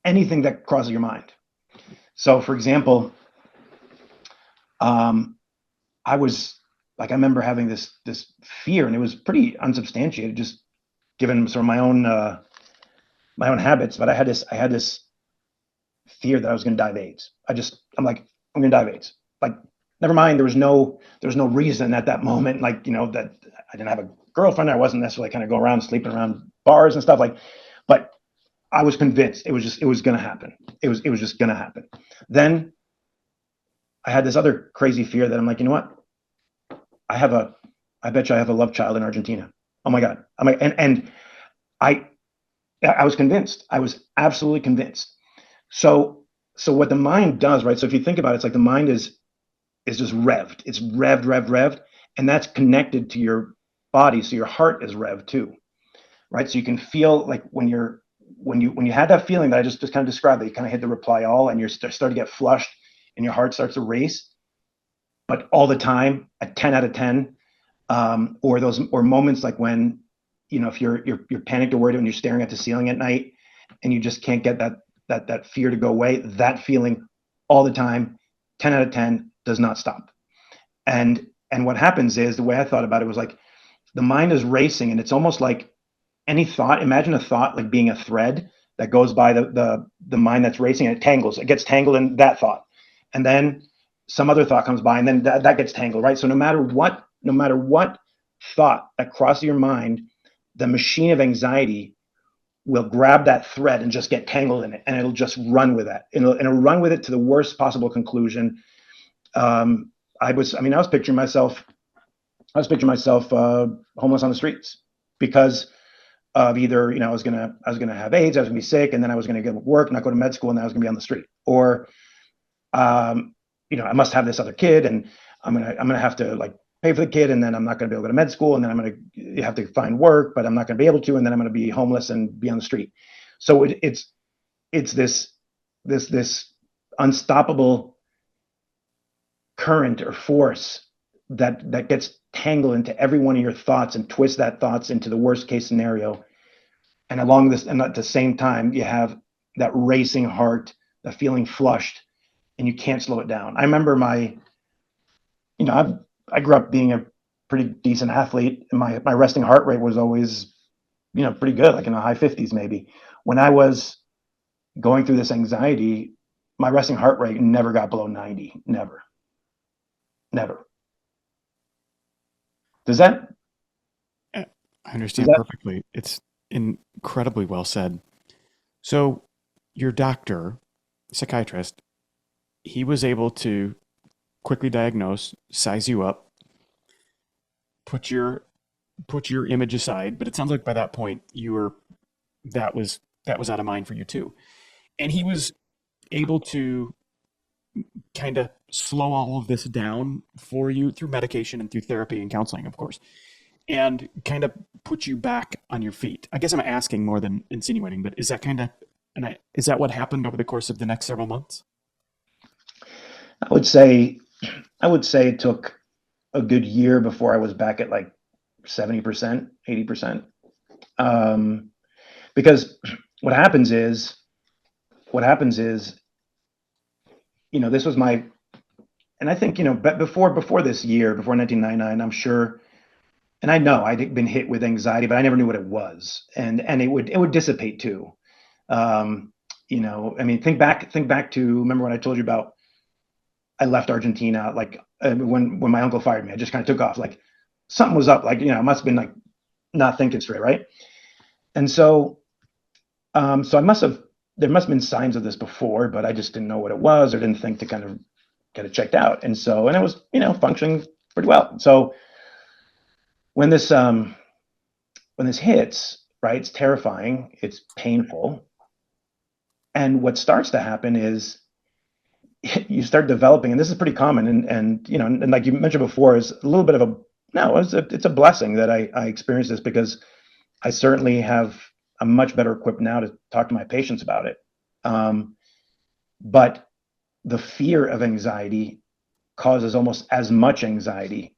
anything that crosses your mind. So for example, I was like, I remember having this fear, and it was pretty unsubstantiated, just given sort of my own habits. But I had this fear that I was going to die of AIDS. I'm like, I'm going to die of AIDS. Like, never mind. There was no reason at that moment, like, that I didn't have a girlfriend. I wasn't necessarily kind of go around sleeping around bars and stuff, like, but I was convinced it was going to happen. It was just going to happen. Then I had this other crazy fear that I'm like, you know what? I bet you I have a love child in Argentina. Oh my God. I'm like, and I was convinced. I was absolutely convinced. So what the mind does, right? So if you think about it, it's like the mind is just revved. It's revved, and that's connected to your body. So your heart is revved too, right? So you can feel like when you had that feeling that I just kind of described, that you kind of hit the reply all, and you're starting to get flushed, and your heart starts to race, but all the time at 10 out of 10, or moments like when, if you're panicked or worried when you're staring at the ceiling at night, and you just can't get that fear to go away, that feeling all the time, 10 out of 10, does not stop. And what happens is, the way I thought about it was like, the mind is racing, and it's almost like any thought. Imagine a thought like being a thread that goes by the mind that's racing, and it gets tangled in that thought, and then some other thought comes by, and then that gets tangled, right? So no matter what thought that crosses your mind, the machine of anxiety will grab that thread and just get tangled in it, and it'll just run with it. It'll run with it to the worst possible conclusion. I was picturing myself homeless on the streets, because of either, I was gonna have AIDS, I was gonna be sick, and then I was gonna get work, not go to med school, and then I was gonna be on the street, or I must have this other kid, and I'm gonna have to like pay for the kid, and then I'm not gonna be able to go to med school, and then I'm gonna have to find work, but I'm not gonna be able to, and then I'm gonna be homeless and be on the street. So it's this unstoppable current or force that gets tangled into every one of your thoughts and twists that thoughts into the worst case scenario. And at the same time, you have that racing heart, the feeling flushed, and you can't slow it down. I remember I grew up being a pretty decent athlete, and my resting heart rate was always, pretty good, like in the high 50s maybe. When I was going through this anxiety, my resting heart rate never got below 90. Never. Does that? I understand perfectly. It's incredibly well said. So, your doctor, psychiatrist, he was able to quickly diagnose, size you up, put your image aside. But it sounds like by that point that was out of mind for you too. And he was able to kind of slow all of this down for you through medication and through therapy and counseling, of course, and kind of put you back on your feet. I guess I'm asking more than insinuating, but is that is that what happened over the course of the next several months? I would say it took a good year before I was back at like 70%, 80%. Because what happens is, this was and I think, but before this year, before 1999, I'm sure, and I know I'd been hit with anxiety, but I never knew what it was, and it would dissipate too. Think back to, remember when I told you about, I left Argentina, like when my uncle fired me, I just kind of took off, like something was up, like, I must have been like not thinking straight, right? And so, there must have been signs of this before, but I just didn't know what it was, or didn't think to kind of get it checked out. And it was, functioning pretty well. So when this hits, right, it's terrifying, it's painful. And what starts to happen is you start developing, and this is pretty common, and like you mentioned before, is a little bit of it's a blessing that I experienced this, because I certainly I'm much better equipped now to talk to my patients about it. But the fear of anxiety causes almost as much anxiety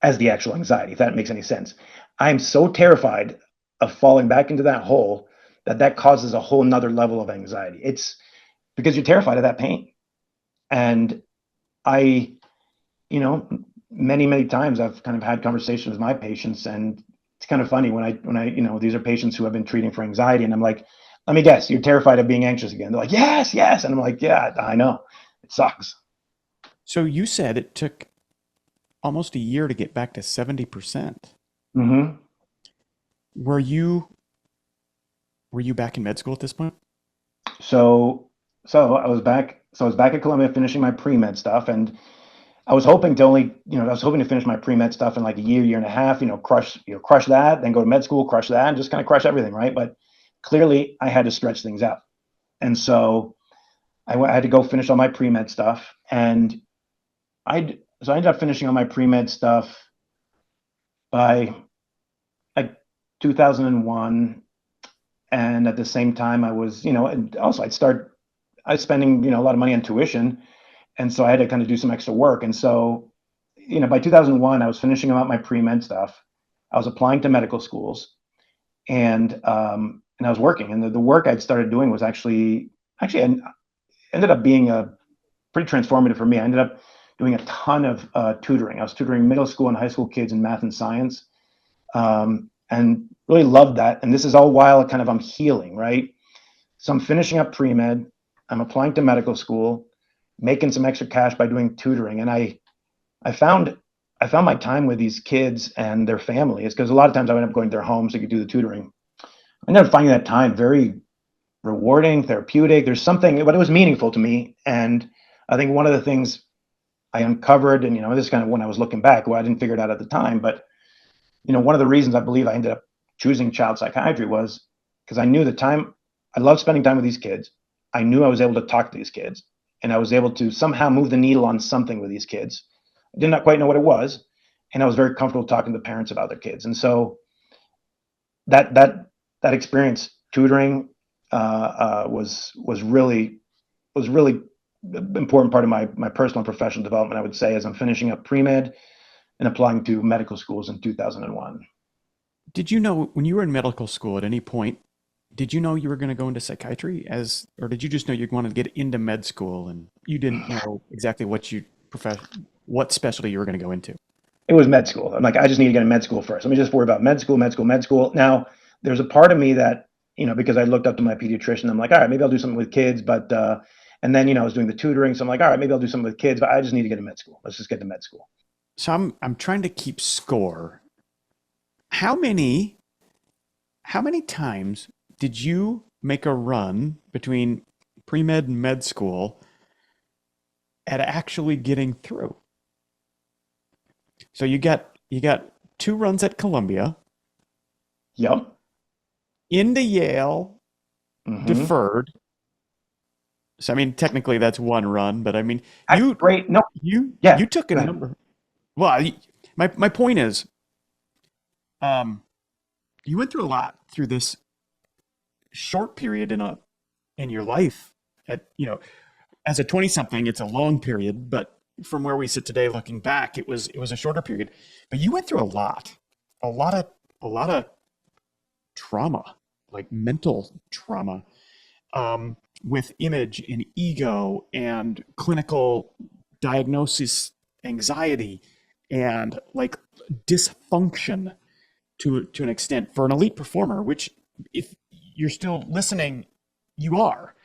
as the actual anxiety, if that makes any sense. I'm so terrified of falling back into that hole that causes a whole nother level of anxiety. It's because you're terrified of that pain. And I, you know, many times I've kind of had conversations with my patients, and it's kind of funny when I, these are patients who have been treating for anxiety, and I'm like, let me guess, you're terrified of being anxious again. They're like, yes, yes. And I'm like, yeah, I know. It sucks. So you said it took almost a year to get back to 70%. hmm Were you were you back in med school at this point? So, I was back at Columbia finishing my pre-med stuff, and I was hoping to finish my pre-med stuff in like a year and a half, crush that, then go to med school, crush that, and just kind of crush everything, right? But clearly I had to stretch things out. And so I had to go finish all my pre-med stuff. And I ended up finishing all my pre-med stuff by like 2001. And at the same time I was, and also I was spending, a lot of money on tuition. And so I had to kind of do some extra work. And so, by 2001, I was finishing up my pre-med stuff. I was applying to medical schools, and I was working. And the work I'd started doing was actually ended up being a pretty transformative for me. I ended up doing a ton of tutoring. I was tutoring middle school and high school kids in math and science, and really loved that. And this is all while kind of I'm healing, right? So I'm finishing up pre-med. I'm applying to medical school, making some extra cash by doing tutoring. And I found my time with these kids and their families, because a lot of times I ended up going to their homes so I could do the tutoring. I ended up finding that time very rewarding, therapeutic. There's something, but it was meaningful to me. And I think one of the things I uncovered, and this is kind of when I was looking back, well, I didn't figure it out at the time, but one of the reasons I believe I ended up choosing child psychiatry was because I knew I loved spending time with these kids. I knew I was able to talk to these kids, and I was able to somehow move the needle on something with these kids. I did not quite know what it was, and I was very comfortable talking to parents about their kids. And so that experience tutoring was really important part of my personal and professional development, I would say, as I'm finishing up pre-med and applying to medical schools in 2001. Did you know when you were in medical school at any point, did you know you were going to go into psychiatry or did you just know you wanted to get into med school and you didn't know exactly what specialty you were going to go into? It was med school. I'm like, I just need to get in med school first. Let me just worry about med school. Now, there's a part of me that, because I looked up to my pediatrician, I'm like, all right, maybe I'll do something with kids. But, and then, I was doing the tutoring. So I'm like, all right, maybe I'll do something with kids, but I just need to get in med school. Let's just get to med school. So I'm trying to keep score. How many times did you make a run between pre-med and med school at actually getting through? So you got 2 runs at Columbia, Yep. into Yale, deferred. So I mean, technically that's 1 run, but I mean, Great. No. you took a number. Well, my point is, you went through a lot through this short period in your life. As a 20-something, it's a long period, but from where we sit today, looking back, it was a shorter period. But you went through a lot of trauma, like mental trauma, with image and ego and clinical diagnosis, anxiety, and like dysfunction to an extent for an elite performer, which if you're still listening, you are,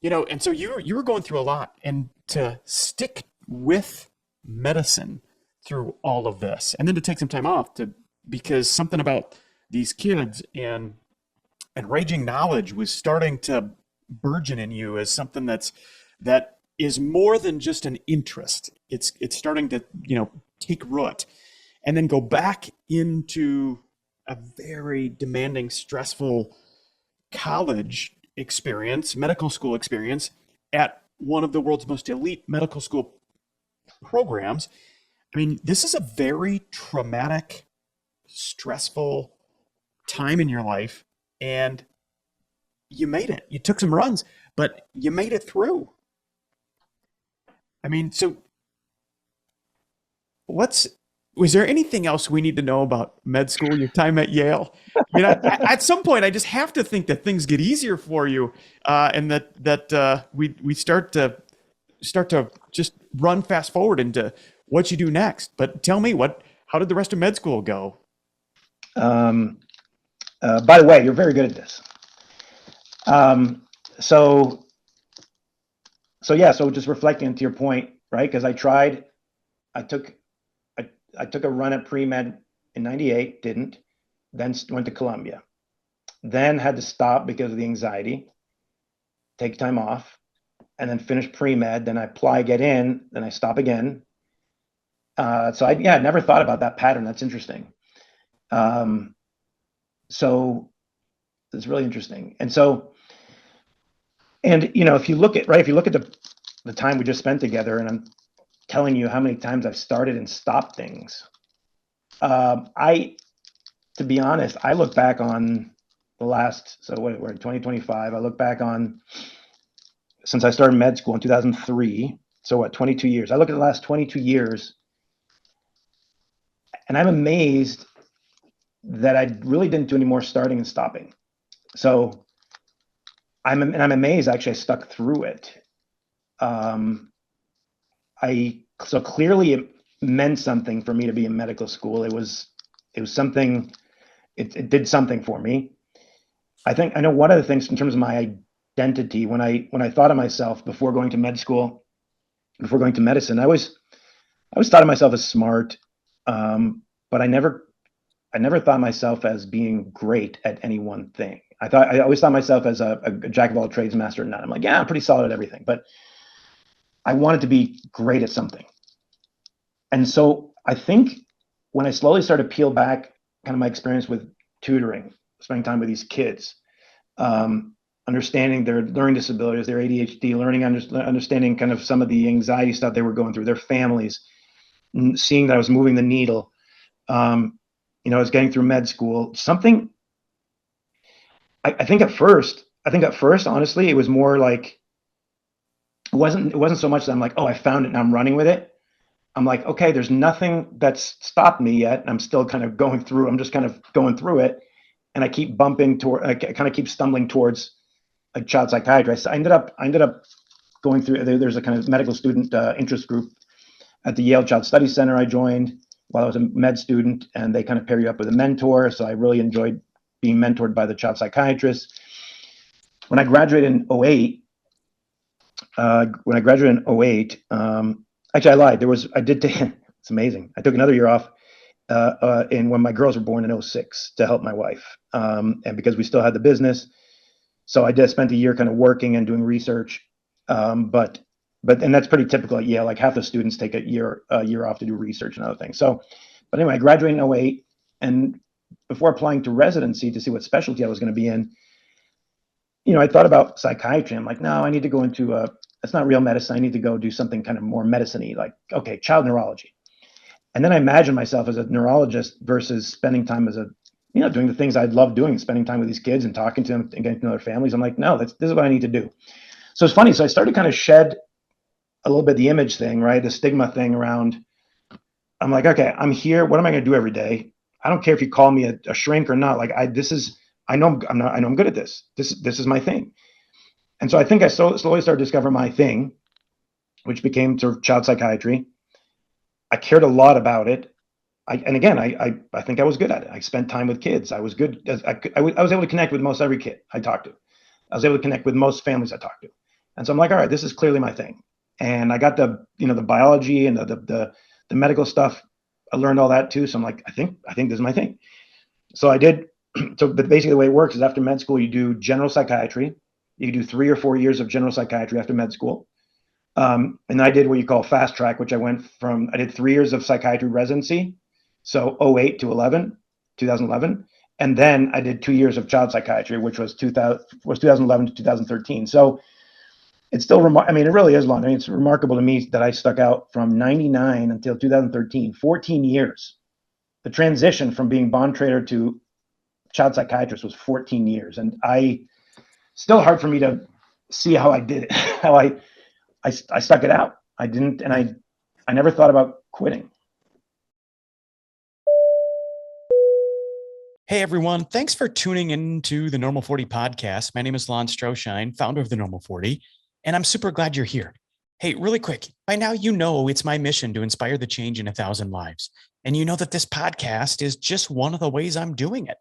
and so you were going through a lot, and to stick with medicine through all of this, and then to take some time off because something about these kids and raging knowledge was starting to burgeon in you as something that is more than just an interest. It's starting to, take root, and then go back into a very demanding, stressful college experience, medical school experience at one of the world's most elite medical school programs. I mean, this is a very traumatic, stressful time in your life, and you made it. You took some runs, but you made it through. I mean, so what's was there anything else we need to know about med school, your time at Yale? I mean, at some point, I just have to think that things get easier for you, and that we start to just run fast forward into what you do next. But tell me, how did the rest of med school go? Um, by the way, you're very good at this. Um, so, so yeah, so just reflecting to your point, right? Because I took, I took a run at pre-med in 98, didn't, then went to Columbia, then had to stop because of the anxiety, take time off, and then finish pre-med, then I apply, get in, then I stop again. So I never thought about that pattern. That's interesting. Um, so it's really interesting. And if you look at, right, if you look at the time we just spent together, and I'm telling you how many times I've started and stopped things. To be honest, I look back on the last, so we're in 2025. I look back on, since I started med school in 2003, so what, 22 years. I look at the last 22 years, and I'm amazed that I really didn't do any more starting and stopping. So I'm amazed actually I stuck through it. So clearly it meant something for me to be in medical school. It was something. It did something for me. I know one of the things in terms of my identity, when I thought of myself before going to med school, before going to medicine, I always thought of myself as smart, but I never thought of myself as being great at any one thing. I always thought myself as a jack of all trades, master of none. I'm like, yeah, I'm pretty solid at everything, but I wanted to be great at something. And so I think when I slowly started to peel back kind of my experience with tutoring, spending time with these kids, understanding their learning disabilities, their ADHD, understanding kind of some of the anxiety stuff they were going through, their families, seeing that I was moving the needle. I was getting through med school. Something. I think at first, honestly, it was more like it wasn't so much that I'm like, oh, I found it and I'm running with it. I'm like, okay, there's nothing that's stopped me yet. I'm still kind of going through. I'm just kind of going through it, and I keep I kind of keep stumbling towards a child psychiatrist. I ended up going through. There's a kind of medical student interest group at the Yale Child Study Center I joined while I was a med student, and they kind of pair you up with a mentor. So I really enjoyed being mentored by the child psychiatrist. When I graduated in 08, actually I lied. It's amazing. I took another year off in when my girls were born in 06 to help my wife. And because we still had the business, so I just spent a year kind of working and doing research. But that's pretty typical at Yale. Like half the students take a year off to do research and other things. So, but anyway, I graduated in 08, and before applying to residency to see what specialty I was going to be in, I thought about psychiatry. I'm like, no, I need to go into it's not real medicine. I need to go do something kind of more medicine-y, like, okay, child neurology. And then I imagined myself as a neurologist versus spending time as doing the things I'd love doing, spending time with these kids and talking to them and getting to know their families. I'm like, no, this is what I need to do. So it's funny. So I started to kind of shed a little bit the image thing, right? The stigma thing around, I'm like, okay, I'm here. What am I going to do every day? I don't care if you call me a shrink or not. Like I know I'm good at this. This is my thing. And so I think I slowly started to discover my thing, which became sort of child psychiatry. I cared a lot about it. I think I was good at it. I spent time with kids. I was good. I was able to connect with most every kid I talked to. I was able to connect with most families I talked to. And so I'm like, all right, this is clearly my thing. And I got the biology and the medical stuff. I learned all that too. So I'm like, I think this is my thing. So I did. But basically the way it works is after med school, you do general psychiatry. You do 3 or 4 years of general psychiatry after med school. And I did what you call fast track, which I did 3 years of psychiatry residency. So 08 to 2011. And then I did 2 years of child psychiatry, which was 2011 to 2013. So it's still, it really is long. I mean, it's remarkable to me that I stuck out from 99 until 2013, 14 years. The transition from being bond trader to child psychiatrist was 14 years. And still hard for me to see how I did it, how I stuck it out. I didn't, and I never thought about quitting. Hey everyone, thanks for tuning into the Normal 40 podcast. My name is Lon Stroshine, founder of the Normal 40, and I'm super glad you're here. Hey, really quick, by now you know it's my mission to inspire the change in 1,000 lives. And you know that this podcast is just one of the ways I'm doing it.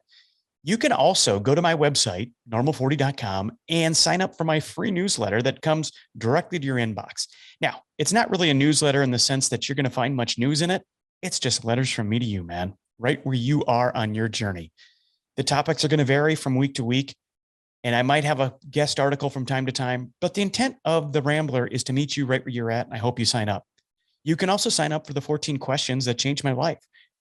You can also go to my website, normal40.com, and sign up for my free newsletter that comes directly to your inbox. Now, it's not really a newsletter in the sense that you're going to find much news in it. It's just letters from me to you, man, right where you are on your journey. The topics are going to vary from week to week, and I might have a guest article from time to time, but the intent of the Rambler is to meet you right where you're at, and I hope you sign up. You can also sign up for the 14 questions that changed my life.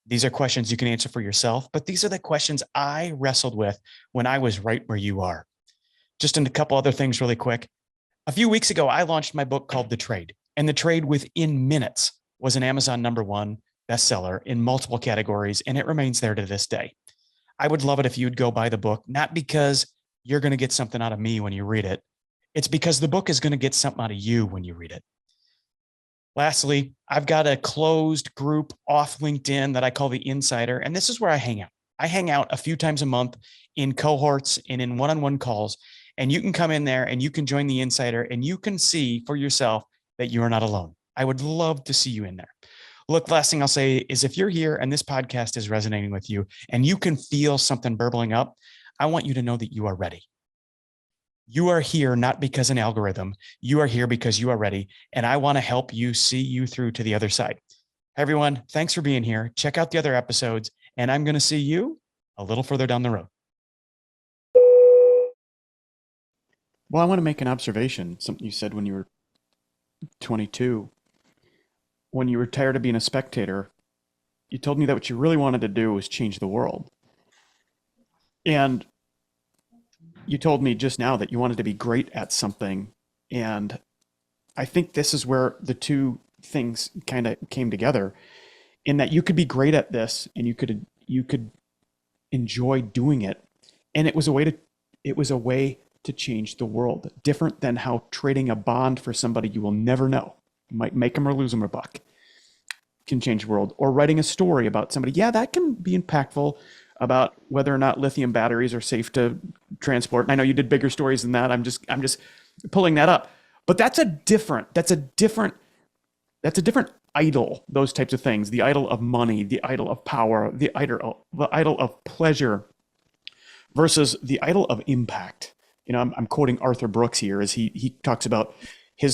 These are questions you can answer for yourself, but these are the questions I wrestled with when I was right where you are. Just a couple other things really quick. A few weeks ago, I launched my book called The Trade, and The Trade within minutes was an Amazon #1 bestseller in multiple categories, and it remains there to this day. I would love it if you'd go buy the book, not because you're going to get something out of me when you read it. It's because the book is going to get something out of you when you read it. Lastly, I've got a closed group off LinkedIn that I call the Insider, and this is where I hang out. I hang out a few times a month in cohorts and in one-on-one calls, and you can come in there and you can join the Insider and you can see for yourself that you are not alone. I would love to see you in there. Look, last thing I'll say is if you're here and this podcast is resonating with you and you can feel something burbling up, I want you to know that you are ready. You are here not because an algorithm. You are here because you are ready. And I want to help you see you through to the other side. Everyone, thanks for being here. Check out the other episodes, and I'm going to see you a little further down the road. Well, I want to make an observation, something you said when you were 22. When you were tired of being a spectator, you told me that what you really wanted to do was change the world. And you told me just now that you wanted to be great at something. And I think this is where the two things kind of came together, in that you could be great at this and you could enjoy doing it. And it was a way to change the world, different than how trading a bond for somebody you will never know, you might make them or lose them a buck, can change the world. Or writing a story about somebody. Yeah, that can be impactful, about whether or not lithium batteries are safe to transport. And I know you did bigger stories than that. I'm just pulling that up. But that's a different idol, those types of things. The idol of money, the idol of power, the idol of pleasure versus the idol of impact. You know, I'm quoting Arthur Brooks here as he talks about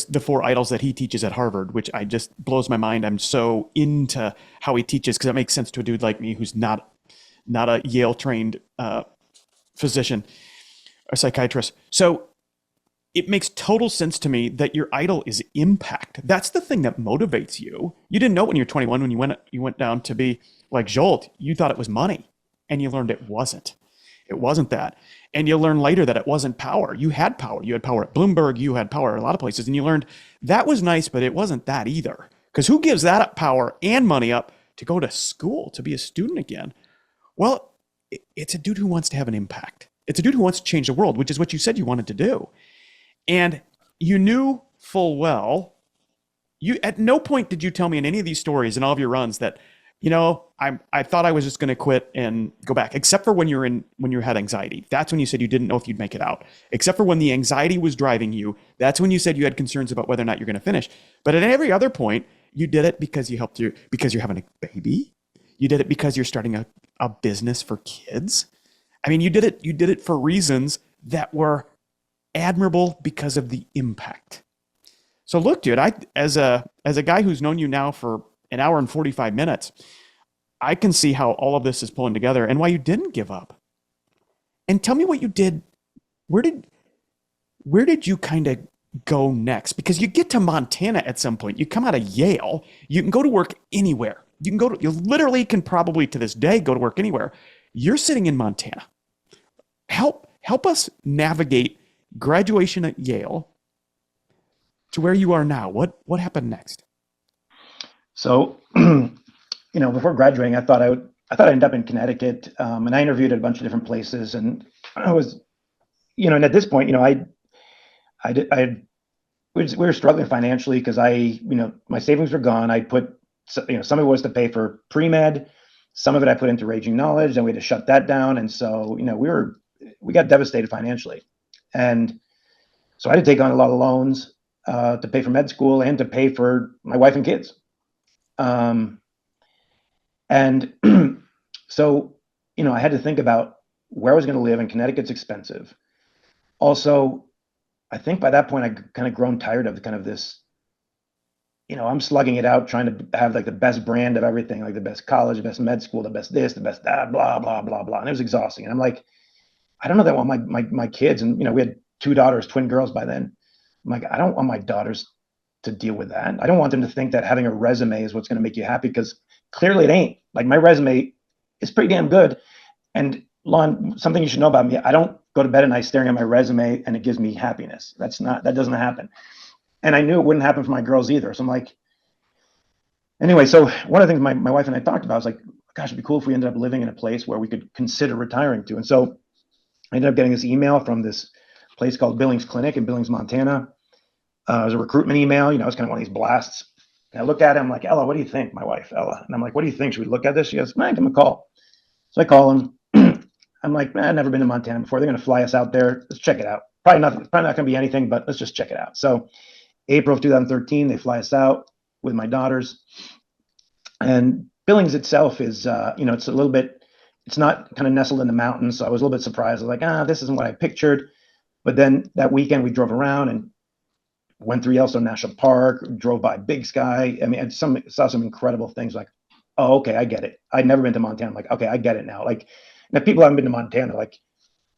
the 4 idols that he teaches at Harvard, which I just blows my mind. I'm so into how he teaches because that makes sense to a dude like me who's not a Yale-trained physician or psychiatrist. So it makes total sense to me that your idol is impact. That's the thing that motivates you. You didn't know when you were 21, when you went down to be like Jolt, you thought it was money, and you learned it wasn't. It wasn't that. And you learned later that it wasn't power. You had power. You had power at Bloomberg. You had power at a lot of places. And you learned that was nice, but it wasn't that either. Because who gives that up, power and money up, to go to school, to be a student again? Well, it's a dude who wants to have an impact. It's a dude who wants to change the world, which is what you said you wanted to do. And you knew full well, at no point did you tell me in any of these stories and all of your runs that, you know, I thought I was just going to quit and go back, except for when you had anxiety. That's when you said you didn't know if you'd make it out. Except for when the anxiety was driving you. That's when you said you had concerns about whether or not you're going to finish. But at every other point, you did it because because you're having a baby. You did it because you're starting a business for kids. I mean, you did it for reasons that were admirable because of the impact. So look, dude, as a guy who's known you now for an hour and 45 minutes, I can see how all of this is pulling together and why you didn't give up. And tell me what you did. Where did you kind of go next? Because you get to Montana at some point. You come out of Yale. You can go to work anywhere. You literally can probably to this day go to work anywhere. You're sitting in Montana. Help us navigate graduation at Yale to where you are now. What happened next? So, before graduating, I thought I'd end up in Connecticut, and I interviewed at a bunch of different places, and I was, and at this point, I we were struggling financially because my savings were gone. I put, some of it was to pay for pre-med, some of it I put into Raging Knowledge, and we had to shut that down. And so, we got devastated financially. And so I had to take on a lot of loans to pay for med school and to pay for my wife and kids. And so, I had to think about where I was going to live, and Connecticut's expensive. Also, I think by that point I kind of grown tired of kind of this, I'm slugging it out, trying to have like the best brand of everything, like the best college, the best med school, the best this, the best that, blah, blah, blah, blah. And it was exhausting. And I'm like, I don't know that I want my kids. And, we had 2 daughters, twin girls by then. I'm like, I don't want my daughters to deal with that. I don't want them to think that having a resume is what's going to make you happy, because clearly it ain't. Like, my resume is pretty damn good. And Lon, something you should know about me, I don't go to bed at night staring at my resume and it gives me happiness. That doesn't happen. And I knew it wouldn't happen for my girls either. So I'm like, anyway, so one of the things my wife and I talked about was like, gosh, it'd be cool if we ended up living in a place where we could consider retiring to. And so I ended up getting this email from this place called Billings Clinic in Billings, Montana. It was a recruitment email. It's kind of one of these blasts. And I look at it, I'm like, Ella, what do you think? My wife, Ella. And I'm like, what do you think? Should we look at this? She goes, man, give him a call. So I call him. I'm like, man, I've never been to Montana before. They're going to fly us out there. Let's check it out. Probably not going to be anything, but let's just check it out. So April of 2013, they fly us out with my daughters. And Billings itself is, it's a little bit, it's not kind of nestled in the mountains. So I was a little bit surprised. I was like, this isn't what I pictured. But then that weekend we drove around and went through Yellowstone National Park, drove by Big Sky. I mean, I saw some incredible things, like, oh, okay, I get it. I'd never been to Montana. I'm like, okay, I get it now. Like, if people haven't been to Montana, like,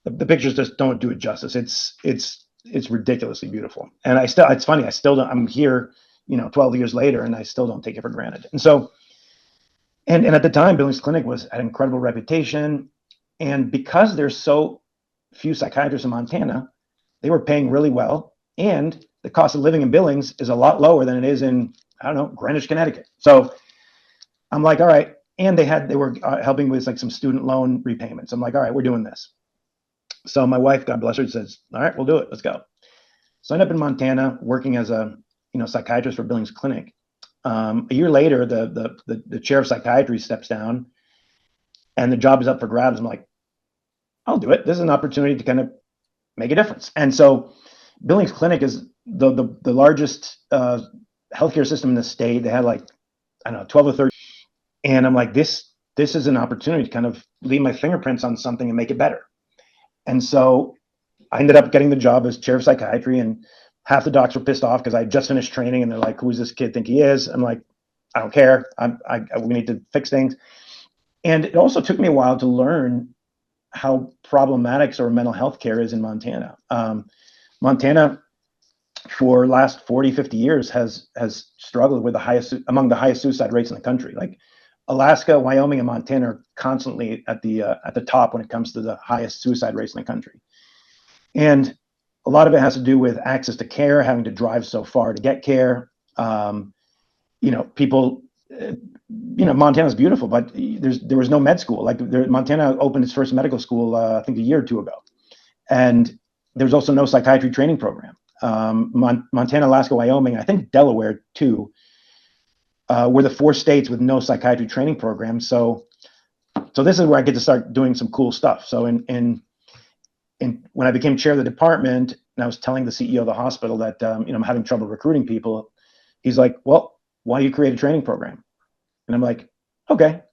the pictures just don't do it justice. It's ridiculously beautiful. And it's funny, I'm here, 12 years later, and I still don't take it for granted. And so, and at the time, Billings Clinic had an incredible reputation. And because there's so few psychiatrists in Montana, they were paying really well. And the cost of living in Billings is a lot lower than it is in, I don't know, Greenwich, Connecticut. So I'm like, all right. And they were helping with like some student loan repayments. I'm like, all right, we're doing this. So my wife, God bless her, says, all right, we'll do it. Let's go. So I ended up in Montana working as a psychiatrist for Billings Clinic. A year later, the chair of psychiatry steps down and the job is up for grabs. I'm like, I'll do it. This is an opportunity to kind of make a difference. And so Billings Clinic is the largest healthcare system in the state. They had like, I don't know, 12 or 13. And I'm like, this is an opportunity to kind of leave my fingerprints on something and make it better. And so I ended up getting the job as chair of psychiatry, and half the docs were pissed off because I just finished training and they're like, who's this kid think he is? I'm like, I don't care. We need to fix things. And it also took me a while to learn how problematic sort of mental health care is in Montana. Montana, for last 40, 50 years, has struggled with among the highest suicide rates in the country. Like, Alaska, Wyoming, and Montana are constantly at the top when it comes to the highest suicide rates in the country. And a lot of it has to do with access to care, having to drive so far to get care. People, Montana's beautiful, but there was no med school. Like, Montana opened its first medical school, I think a year or two ago. And there's also no psychiatry training program. Montana, Alaska, Wyoming, I think Delaware too, were the 4 states with no psychiatry training program. So this is where I get to start doing some cool stuff. So when I became chair of the department, and I was telling the CEO of the hospital that I'm having trouble recruiting people, he's like, well, why do you create a training program? And I'm like, okay,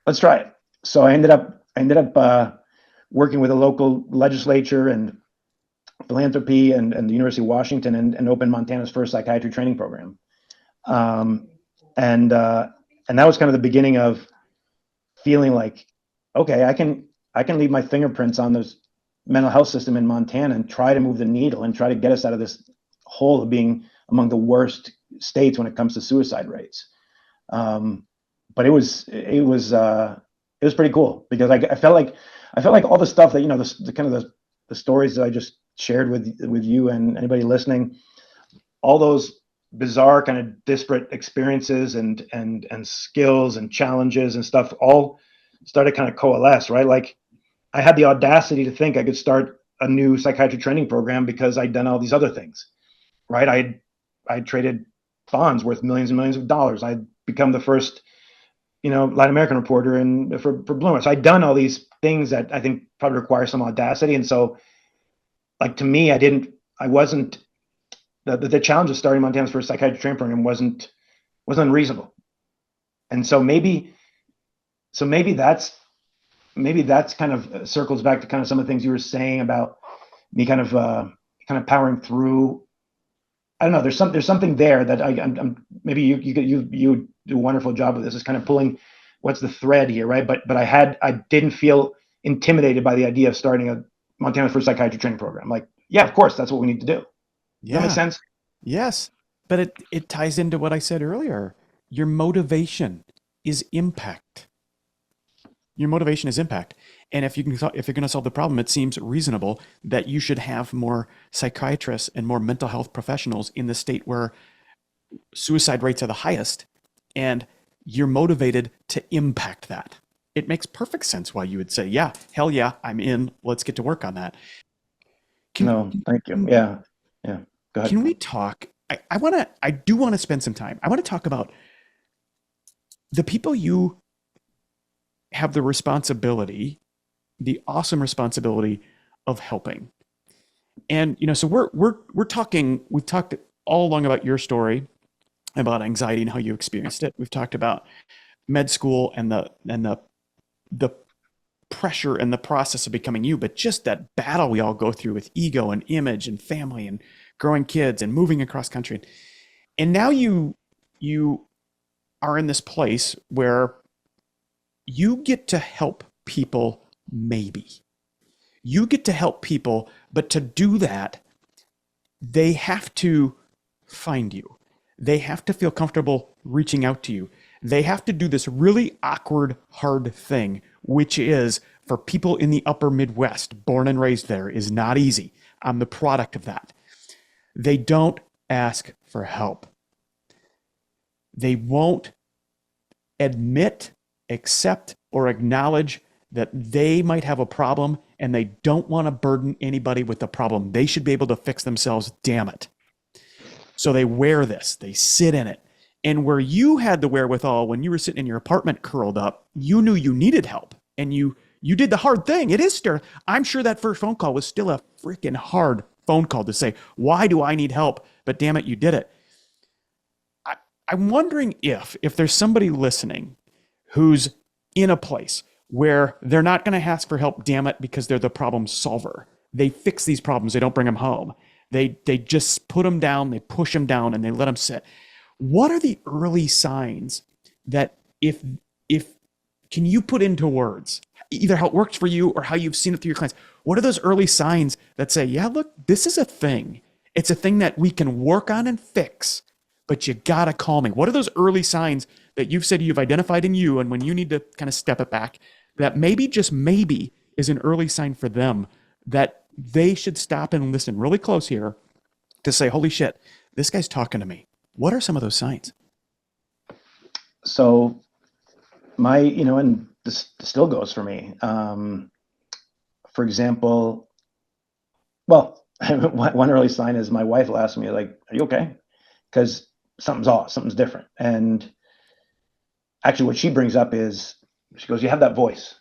let's try it. So I ended up working with a local legislature and philanthropy and the University of Washington and opened Montana's first psychiatry training program. And that was kind of the beginning of feeling like, okay, I can leave my fingerprints on this mental health system in Montana and try to move the needle and try to get us out of this hole of being among the worst states when it comes to suicide rates. But it was pretty cool because I felt like all the stuff that, the stories that I just shared with you and anybody listening, all those bizarre kind of disparate experiences and skills and challenges and stuff all started kind of coalesce, right? Like, I had the audacity to think I could start a new psychiatry training program because I'd done all these other things. right? I traded bonds worth millions and millions of dollars. I'd become the first, Latin American reporter for Bloomberg. So I'd done all these things that I think probably require some audacity. And so, like, to me, I wasn't, the challenge of starting Montana's first psychiatry training program was unreasonable. And so maybe that's kind of circles back to kind of some of the things you were saying about me kind of powering through. I don't know. There's something there that I'm maybe you do a wonderful job of this, is kind of pulling what's the thread here, right? But I didn't feel intimidated by the idea of starting a Montana first psychiatry training program. Like, yeah, of course, that's what we need to do. Does that make sense? Yes. But it ties into what I said earlier. Your motivation is impact. Your motivation is impact. And if you're going to solve the problem, it seems reasonable that you should have more psychiatrists and more mental health professionals in the state where suicide rates are the highest, and you're motivated to impact that. It makes perfect sense why you would say, yeah, hell yeah, I'm in. Let's get to work on that. No, thank you. Yeah. Go ahead. Can we talk? I do want to spend some time. I want to talk about the people you have the responsibility, the awesome responsibility of helping. And so we're talking. We've talked all along about your story, about anxiety and how you experienced it. We've talked about med school and the pressure and the process of becoming you, but just that battle we all go through with ego and image and family and growing kids and moving across country. And now you are in this place where you get to help people. Maybe you get to help people, but to do that, they have to find you. They have to feel comfortable reaching out to you. They have to do this really awkward, hard thing, which is, for people in the upper Midwest, born and raised there, is not easy. I'm the product of that. They don't ask for help. They won't admit, accept, or acknowledge that they might have a problem, and they don't want to burden anybody with the problem. They should be able to fix themselves, damn it. So they wear this, they sit in it. And where you had the wherewithal when you were sitting in your apartment curled up, you knew you needed help, and you did the hard thing. It is still, I'm sure that first phone call was still a freaking hard phone call to say, why do I need help? But damn it, you did it. I'm wondering if there's somebody listening who's in a place where they're not going to ask for help, damn it, because they're the problem solver. They fix these problems. They don't bring them home. They just put them down, they push them down, and they let them sit. What are the early signs that if can you put into words, either how it works for you or how you've seen it through your clients? What are those early signs that say, yeah, look, this is a thing. It's a thing that we can work on and fix, but you got to call me. What are those early signs that you've said you've identified in you, and when you need to kind of step it back, that maybe, just maybe, is an early sign for them that they should stop and listen really close here to say, holy shit, this guy's talking to me. What are some of those signs? So and this still goes for me. For example, well, one early sign is my wife will ask me, like, are you okay? Because something's off, something's different. And actually what she brings up is, she goes, you have that voice.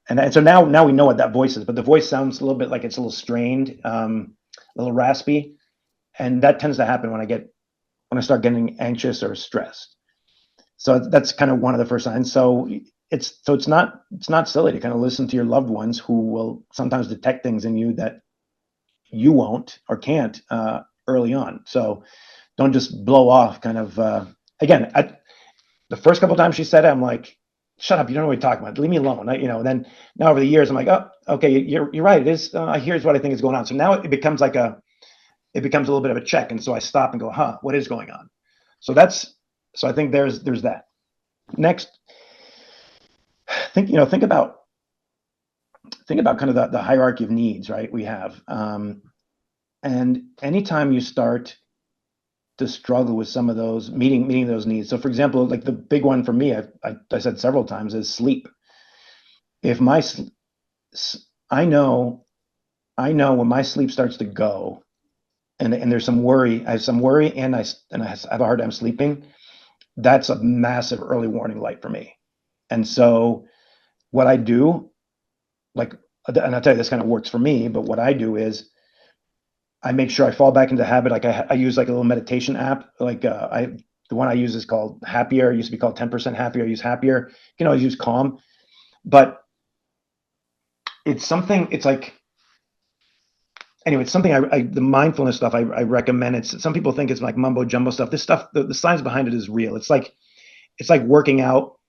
And so now we know what that voice is, but the voice sounds a little bit like it's a little strained, a little raspy. And that tends to happen when I start getting anxious or stressed. So that's kind of one of the first signs. So it's not silly to kind of listen to your loved ones, who will sometimes detect things in you that you won't or can't early on. So don't just blow off kind of, again, the first couple of times she said it, I'm like, shut up, you don't know what you're talking about, leave me alone. Then now over the years, I'm like, oh, okay, you're right. It is, here's what I think is going on. So now it becomes a little bit of a check. And so I stop and go, what is going on? So I think there's that. Next, think about kind of the hierarchy of needs, right? We have, and anytime you start to struggle with some of those, meeting those needs. So for example, like the big one for me, I said several times, is sleep. If I know when my sleep starts to go, and there's some worry, I have some worry, and I have a hard time sleeping, that's a massive early warning light for me. And so what I do, like, and I'll tell you, this kind of works for me, but what I do is I make sure I fall back into the habit. Like I use like a little meditation app. Like the one I use is called Happier. It used to be called 10% Happier. I use Happier. You can always use Calm, but it's something. It's like, anyway, it's something the mindfulness stuff I recommend. It's, some people think it's like mumbo jumbo stuff. This stuff, the science behind it is real. It's like working out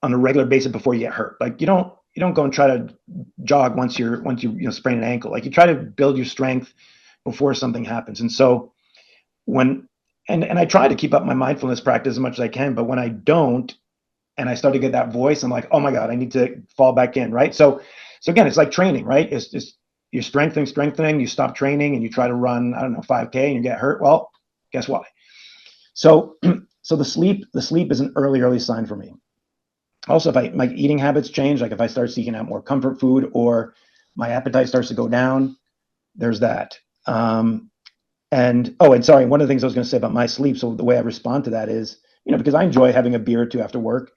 on a regular basis before you get hurt. Like you don't go and try to jog once you sprain an ankle. Like you try to build your strength before something happens. And so when and I try to keep up my mindfulness practice as much as I can, but when I don't, and I start to get that voice, I'm like, oh my God, I need to fall back in, right? So again, it's like training, right? It's you're strengthening, you stop training and you try to run, I don't know, 5K and you get hurt. Well, guess why? So the sleep is an early sign for me. Also, if my eating habits change, like if I start seeking out more comfort food or my appetite starts to go down, there's that. And sorry, one of the things I was going to say about my sleep. So the way I respond to that is, because I enjoy having a beer or two after work,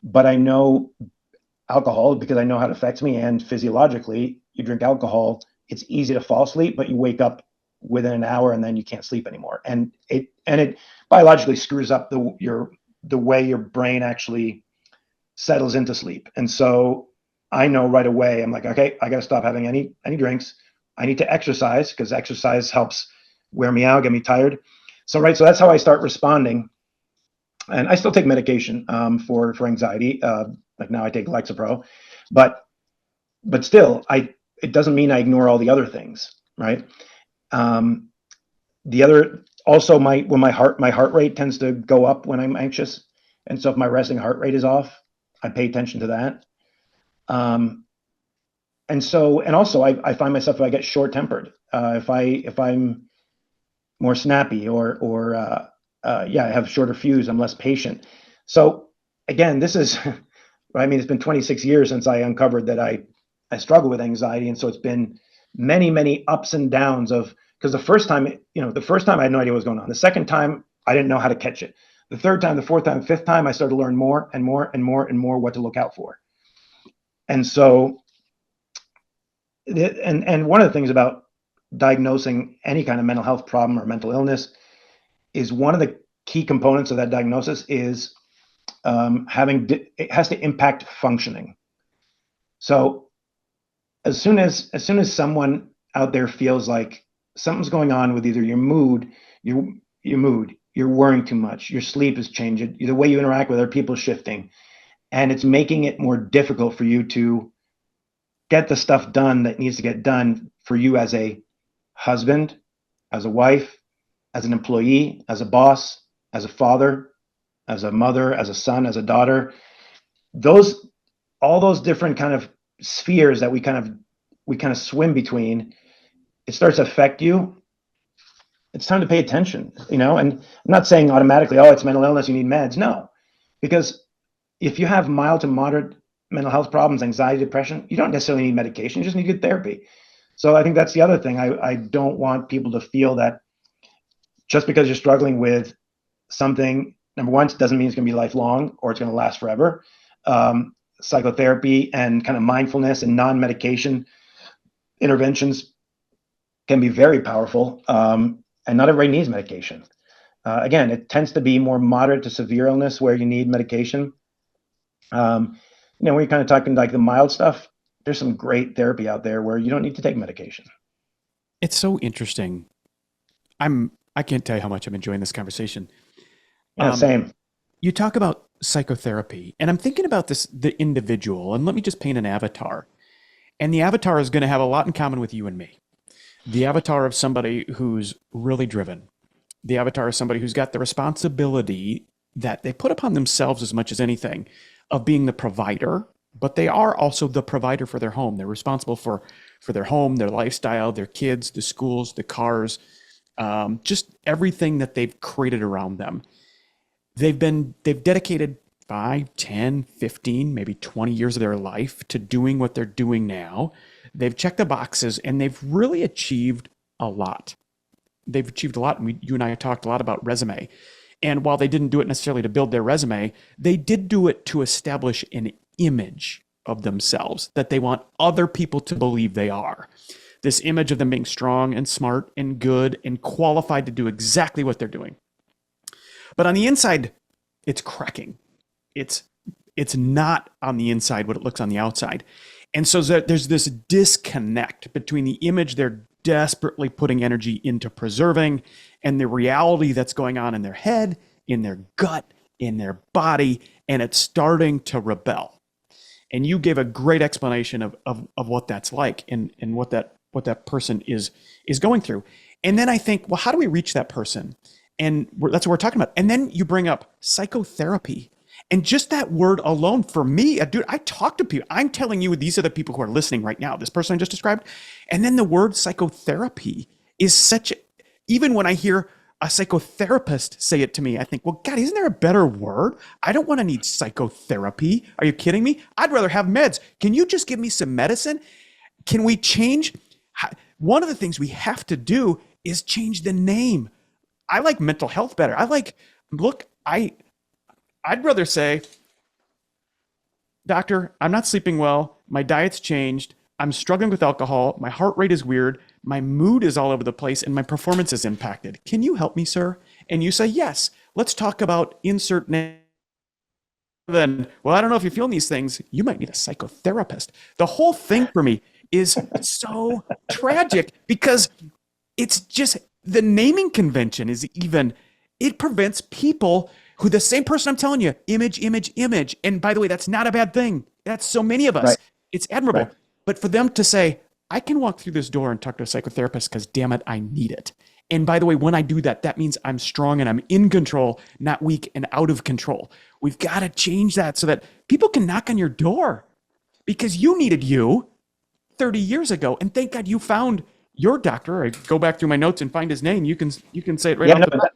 but I know alcohol, because I know how it affects me, and physiologically, you drink alcohol, it's easy to fall asleep, but you wake up within an hour and then you can't sleep anymore. And it biologically screws up the way your brain actually settles into sleep. And so I know right away, I'm like, okay, I got to stop having any drinks. I need to exercise, because exercise helps wear me out, get me tired. So that's how I start responding. And I still take medication for anxiety. Like now I take Lexapro, but still, it doesn't mean I ignore all the other things, right? The other, also when my heart rate tends to go up when I'm anxious, and so if my resting heart rate is off, I pay attention to that. And also I find myself, if I get short tempered, if I'm more snappy or I have shorter fuse, I'm less patient. So again, this is, I mean, it's been 26 years since I uncovered that I struggle with anxiety. And so it's been many, many ups and downs because the first time I had no idea what was going on. The second time, I didn't know how to catch it. The third time, the fourth time, fifth time, I started to learn more and more and more and more what to look out for. And so, and one of the things about diagnosing any kind of mental health problem or mental illness is, one of the key components of that diagnosis is it has to impact functioning. So as soon as someone out there feels like something's going on with either your mood, you're worrying too much, your sleep is changing, the way you interact with other people is shifting, and it's making it more difficult for you to get the stuff done that needs to get done for you as a husband, as a wife, as an employee, as a boss, as a father, as a mother, as a son, as a daughter, all those different kind of spheres that we kind of swim between, it starts to affect you. It's time to pay attention, and I'm not saying automatically, oh, it's mental illness, you need meds. No, because if you have mild to moderate mental health problems, anxiety, depression, you don't necessarily need medication, you just need good therapy. So I think that's the other thing. I don't want people to feel that just because you're struggling with something, number one, it doesn't mean it's going to be lifelong or it's going to last forever. Psychotherapy and kind of mindfulness and non-medication interventions can be very powerful, and not everybody needs medication. Again, it tends to be more moderate to severe illness where you need medication. When you're kind of talking like the mild stuff, there's some great therapy out there where you don't need to take medication. It's so interesting. I can't tell you how much I'm enjoying this conversation. Yeah, same. You talk about psychotherapy, and I'm thinking about the individual, and let me just paint an avatar. And the avatar is going to have a lot in common with you and me. The avatar of somebody who's really driven. The avatar is somebody who's got the responsibility that they put upon themselves as much as anything of being the provider, but they are also the provider for their home. They're responsible for their home, their lifestyle, their kids, the schools, the cars, just everything that they've created around them. They've dedicated 5, 10, 15, maybe 20 years of their life to doing what they're doing now. They've checked the boxes and they've really achieved a lot. they've achieved a lot. And you and I talked a lot about résumé. And while they didn't do it necessarily to build their résumé, they did do it to establish an image of themselves that they want other people to believe they are. This image of them being strong and smart and good and qualified to do exactly what they're doing. But on the inside, it's cracking. It's not on the inside what it looks on the outside. And so there's this disconnect between the image they're desperately putting energy into preserving and the reality that's going on in their head, in their gut, in their body, and it's starting to rebel. And you gave a great explanation of what that's like and what that person is going through. And then I think, well, how do we reach that person? And that's what we're talking about. And then you bring up psychotherapy. And just that word alone, for me, dude, I talk to people. I'm telling you, these are the people who are listening right now. This person I just described. And then the word psychotherapy is such, even when I hear a psychotherapist say it to me, I think, well, God, isn't there a better word? I don't want to need psychotherapy. Are you kidding me? I'd rather have meds. Can you just give me some medicine? Can we change? One of the things we have to do is change the name. I like mental health better. I'd rather say, doctor, I'm not sleeping well. My diet's changed. I'm struggling with alcohol. My heart rate is weird. My mood is all over the place and my performance is impacted. Can you help me, sir? And you say, yes. Let's talk about insert name. Then, well, I don't know if you're feeling these things. You might need a psychotherapist. The whole thing for me is so tragic because it's just the naming convention it prevents people who the same person I'm telling you, image. And by the way, that's not a bad thing. That's so many of us. Right. It's admirable. Right. But for them to say, I can walk through this door and talk to a psychotherapist because damn it, I need it. And by the way, when I do that, that means I'm strong and I'm in control, not weak and out of control. We've got to change that so that people can knock on your door because you needed you 30 years ago. And thank God you found your doctor. I go back through my notes and find his name. You can say it right off the bat.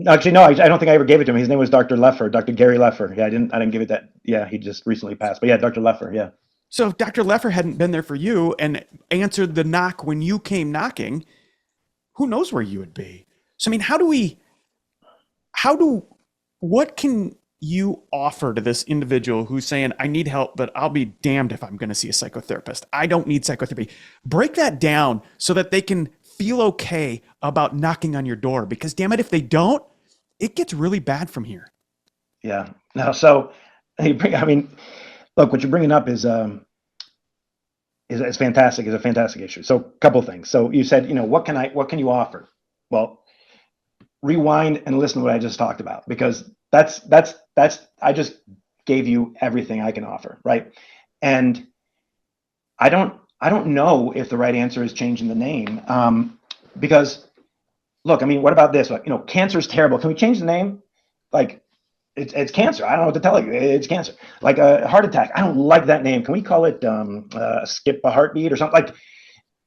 Actually, no, I don't think I ever gave it to him. His name was Dr. Leffer, Dr. Gary Leffer. Yeah, I didn't give it that. Yeah, he just recently passed. But yeah, Dr. Leffer, yeah. So if Dr. Leffer hadn't been there for you and answered the knock when you came knocking, who knows where you would be? So, I mean, what can you offer to this individual who's saying, I need help, but I'll be damned if I'm going to see a psychotherapist. I don't need psychotherapy. Break that down so that they can feel okay about knocking on your door because damn it, if they don't, it gets really bad from here. Yeah. No. So, look, what you're bringing up is fantastic. Is a fantastic issue. So, a couple of things. So, you said, what can you offer? Well, rewind and listen to what I just talked about because that's I just gave you everything I can offer, right? And I don't know if the right answer is changing the name because, look, what about this? Cancer is terrible. Can we change the name? Like, it's cancer. I don't know what to tell you. It's cancer. Like a heart attack. I don't like that name. Can we call it skip a heartbeat or something? Like,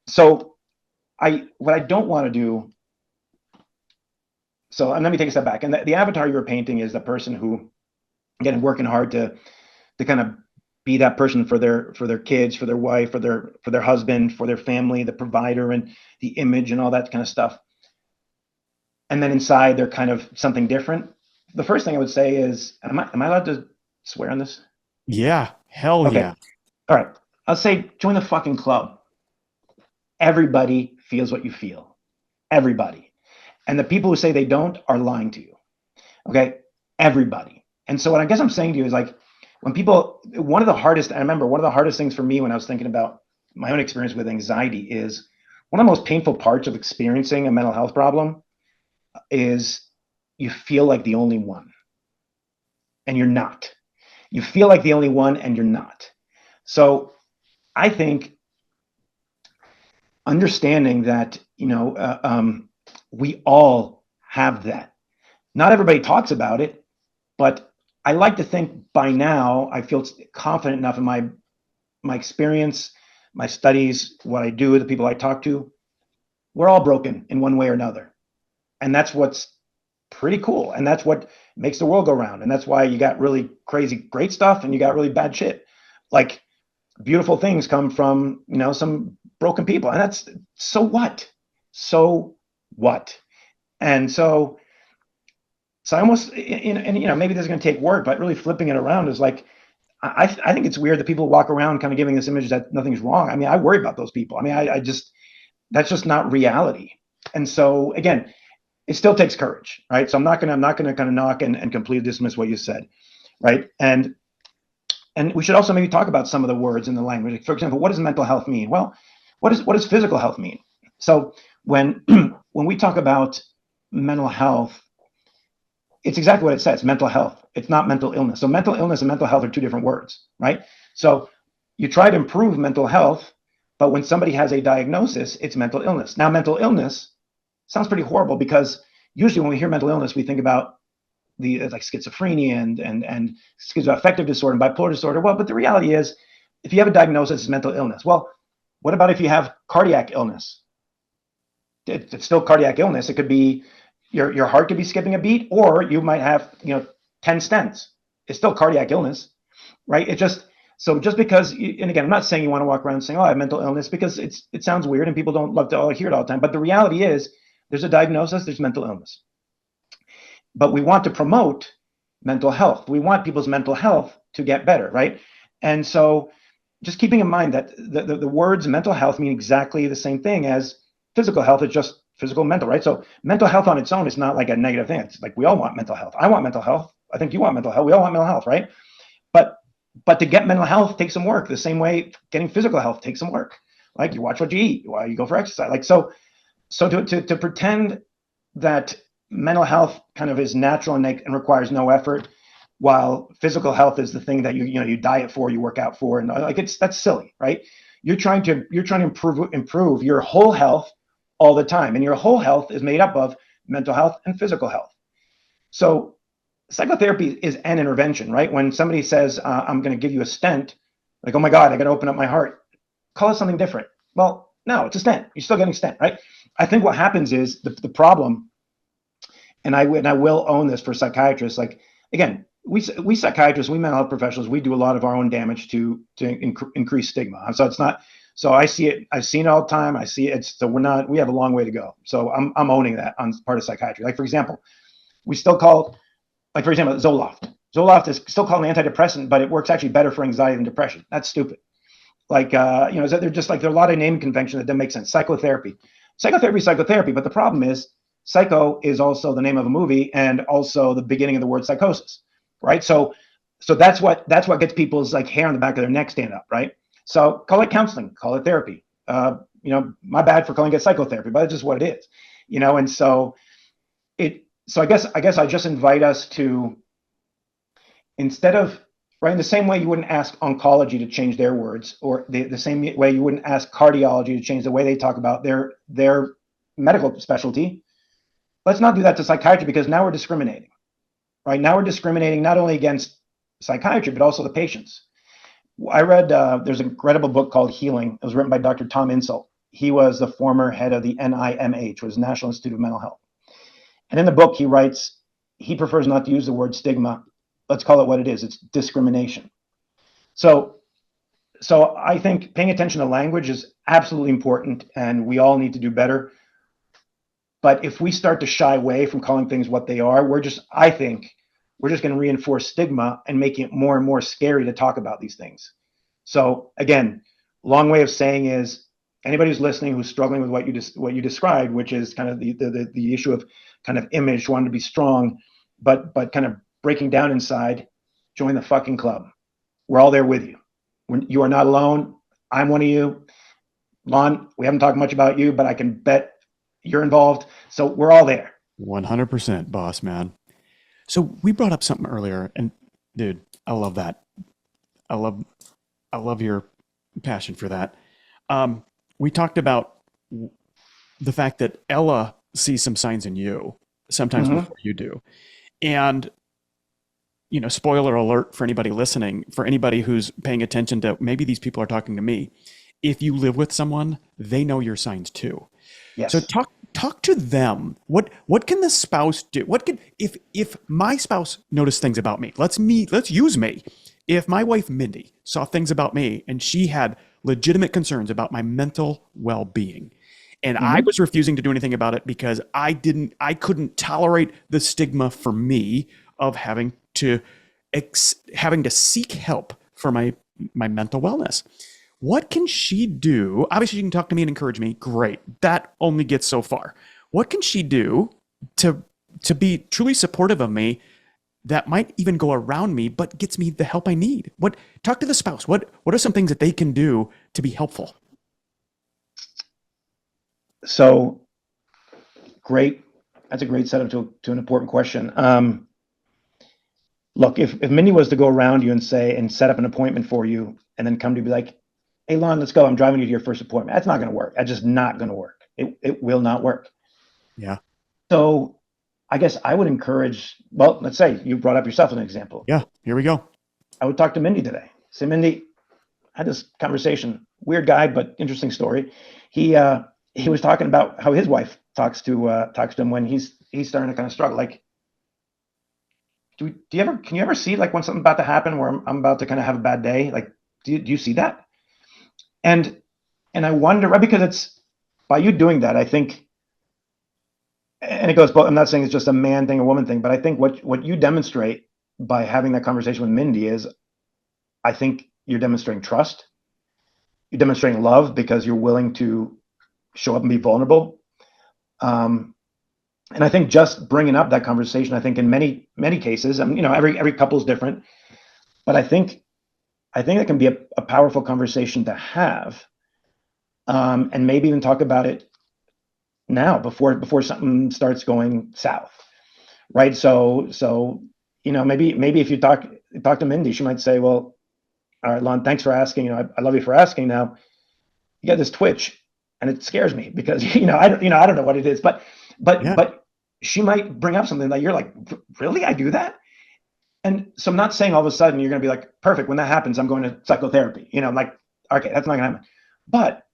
so what I don't want to do. So let me take a step back. And the avatar you were painting is the person who, again, working hard to kind of be that person for their kids, for their wife, for their husband, for their family, the provider and the image and all that kind of stuff. And then inside they're kind of something different. The first thing I would say is, am I allowed to swear on this? Yeah. Hell okay. Yeah. All right. I'll say join the fucking club. Everybody feels what you feel. Everybody. And the people who say they don't are lying to you. Okay. Everybody. And so what I guess I'm saying to you is like, when people, one of the hardest things for me when I was thinking about my own experience with anxiety is one of the most painful parts of experiencing a mental health problem is you feel like the only one and you're not. You feel like the only one and you're not. So I think understanding that, we all have that. Not everybody talks about it, but I like to think by now I feel confident enough in my experience, my studies, what I do, the people I talk to. We're all broken in one way or another. And that's what's pretty cool. And that's what makes the world go round. And that's why you got really crazy, great stuff and you got really bad shit. Like beautiful things come from, some broken people. And that's so what? So what? And so I almost, and maybe this is going to take work, but really flipping it around is like, I think it's weird that people walk around kind of giving this image that nothing's wrong. I mean, I worry about those people. I mean, I just, that's just not reality. And so again, it still takes courage, right? So I'm not gonna kind of knock and completely dismiss what you said, right? And we should also maybe talk about some of the words in the language. Like, for example, what does mental health mean? Well, what does physical health mean? So when when we talk about mental health, it's exactly what it says, mental health. It's not mental illness. So mental illness and mental health are two different words, right? So you try to improve mental health, but when somebody has a diagnosis, it's mental illness. Now, mental illness sounds pretty horrible because usually when we hear mental illness, we think about the like schizophrenia and schizoaffective disorder and bipolar disorder. Well, but the reality is, if you have a diagnosis, it's mental illness. Well, what about if you have cardiac illness? It's still cardiac illness. It could be your heart could be skipping a beat, or you might have 10 stents. It's still cardiac illness, right? Just because, and again, I'm not saying you want to walk around saying, "Oh, I have mental illness," because it sounds weird and people don't love to hear it all the time. But the reality is, there's a diagnosis, there's mental illness. But we want to promote mental health. We want people's mental health to get better, right? And so, just keeping in mind that the words mental health mean exactly the same thing as physical health. It's just physical, mental, right? So mental health on its own is not like a negative thing. It's like we all want mental health. I want mental health. I think you want mental health. We all want mental health, right? But to get mental health takes some work. The same way getting physical health takes some work. Like you watch what you eat, while you go for exercise. Like so to pretend that mental health kind of is natural and requires no effort, while physical health is the thing that you diet for, you work out for, and like that's silly, right? You're trying to improve your whole health all the time, and your whole health is made up of mental health and physical health. So psychotherapy is an intervention, right? When somebody says, I'm going to give you a stent, like, oh my God, I got to open up my heart. Call it something different. Well, no, it's a stent. You're still getting stent, right? I think what happens is the problem, and I will own this for psychiatrists. Like, again, we psychiatrists, we mental health professionals, we do a lot of our own damage to increase stigma. So it's not. So I see it. I've seen it all the time. I see it. So we have a long way to go. So I'm owning that on part of psychiatry. Like, for example, we still call, like, for example, Zoloft. Zoloft is still called an antidepressant, but it works actually better for anxiety than depression. That's stupid. Like, they're just like, there are a lot of naming conventions that don't make sense. Psychotherapy, psychotherapy. But the problem is, psycho is also the name of a movie and also the beginning of the word psychosis, right? So that's what gets people's like hair on the back of their neck stand up, right? So call it counseling, call it therapy. My bad for calling it psychotherapy, but it's just what it is, And so I guess I just invite us to, instead of, right, in the same way you wouldn't ask oncology to change their words, or the same way you wouldn't ask cardiology to change the way they talk about their medical specialty. Let's not do that to psychiatry, because now we're discriminating, right? Now we're discriminating not only against psychiatry, but also the patients. I read, there's an incredible book called Healing. It was written by Dr. Tom Insult. He was the former head of the NIMH, which was National Institute of Mental Health. And in the book, he writes, he prefers not to use the word stigma. Let's call it what it is. It's discrimination. So I think paying attention to language is absolutely important, and we all need to do better. But if we start to shy away from calling things what they are, I think we're just going to reinforce stigma and make it more and more scary to talk about these things. So again, long way of saying is, anybody who's listening who's struggling with what you described, which is kind of the issue of kind of image, wanting to be strong, but kind of breaking down inside, join the fucking club. We're all there with you. You are not alone. I'm one of you. Lon, we haven't talked much about you, but I can bet you're involved. So we're all there. 100%, boss man. So we brought up something earlier, and dude, I love that. I love your passion for that. We talked about the fact that Ella sees some signs in you sometimes before you do. And, spoiler alert for anybody listening, for anybody who's paying attention to, maybe these people are talking to me. If you live with someone, they know your signs too. Yes. So talk to them. What can the spouse do? If my spouse noticed things about me, let's use me. If my wife Mindy saw things about me and she had legitimate concerns about my mental well-being, And I Mm-hmm. was refusing to do anything about it because I couldn't tolerate the stigma for me of having to seek help for my mental wellness. What can she do? Obviously, she can talk to me and encourage me. Great. That only gets so far. What can she do to to be truly supportive of me that might even go around me, but gets me the help I need? What talk to the spouse. What are some things that they can do to be helpful? So great. That's a great setup to an important question. Look, if Mindy was to go around you and say and set up an appointment for you, and then come to be like, "Hey, Lon, let's go. I'm driving you to your first appointment." That's not going to work. That's just not going to work. It will not work. Yeah. So, I guess I would encourage. Well, let's say you brought up yourself as an example. Yeah. Here we go. I would talk to Mindy today. Say, Mindy, I had this conversation. Weird guy, but interesting story. He was talking about how his wife talks to him when he's starting to kind of struggle. Like, do you ever can you ever see like when something's about to happen where I'm about to kind of have a bad day? Like, do you see that? And and I wonder, right, because it's by you doing that, I think, and it goes both. I'm not saying it's just a man thing, a woman thing, but I think what you demonstrate by having that conversation with Mindy is, I think you're demonstrating trust. You're demonstrating love because you're willing to show up and be vulnerable. Um, and I think just bringing up that conversation, I think in many cases, I mean, every couple is different, but I think it can be a powerful conversation to have, and maybe even talk about it now before something starts going south, right? So maybe if you talk to Mindy, she might say, well, all right, Lon, thanks for asking. I love you for asking. Now you got this twitch, and it scares me because I don't know what it is, but Yeah. but she might bring up something that you're like, really, I do that. And so I'm not saying all of a sudden you're going to be like, perfect. When that happens, I'm going to psychotherapy. Like, okay, that's not going to happen. But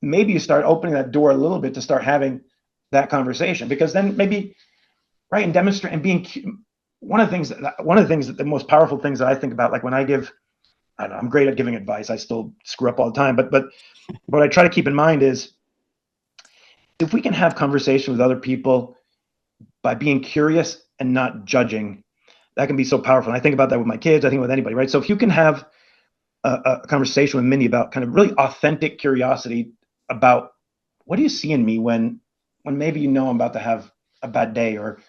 maybe you start opening that door a little bit to start having that conversation, because then maybe, right, and demonstrate and being one of the things that the most powerful things that I think about, like when I give, I don't know, I'm great at giving advice. I still screw up all the time, but what I try to keep in mind is, if we can have conversation with other people by being curious and not judging, that can be so powerful. And I think about that with my kids. I think with anybody, right? So if you can have a conversation with Minnie about kind of really authentic curiosity about, what do you see in me when maybe I'm about to have a bad day, or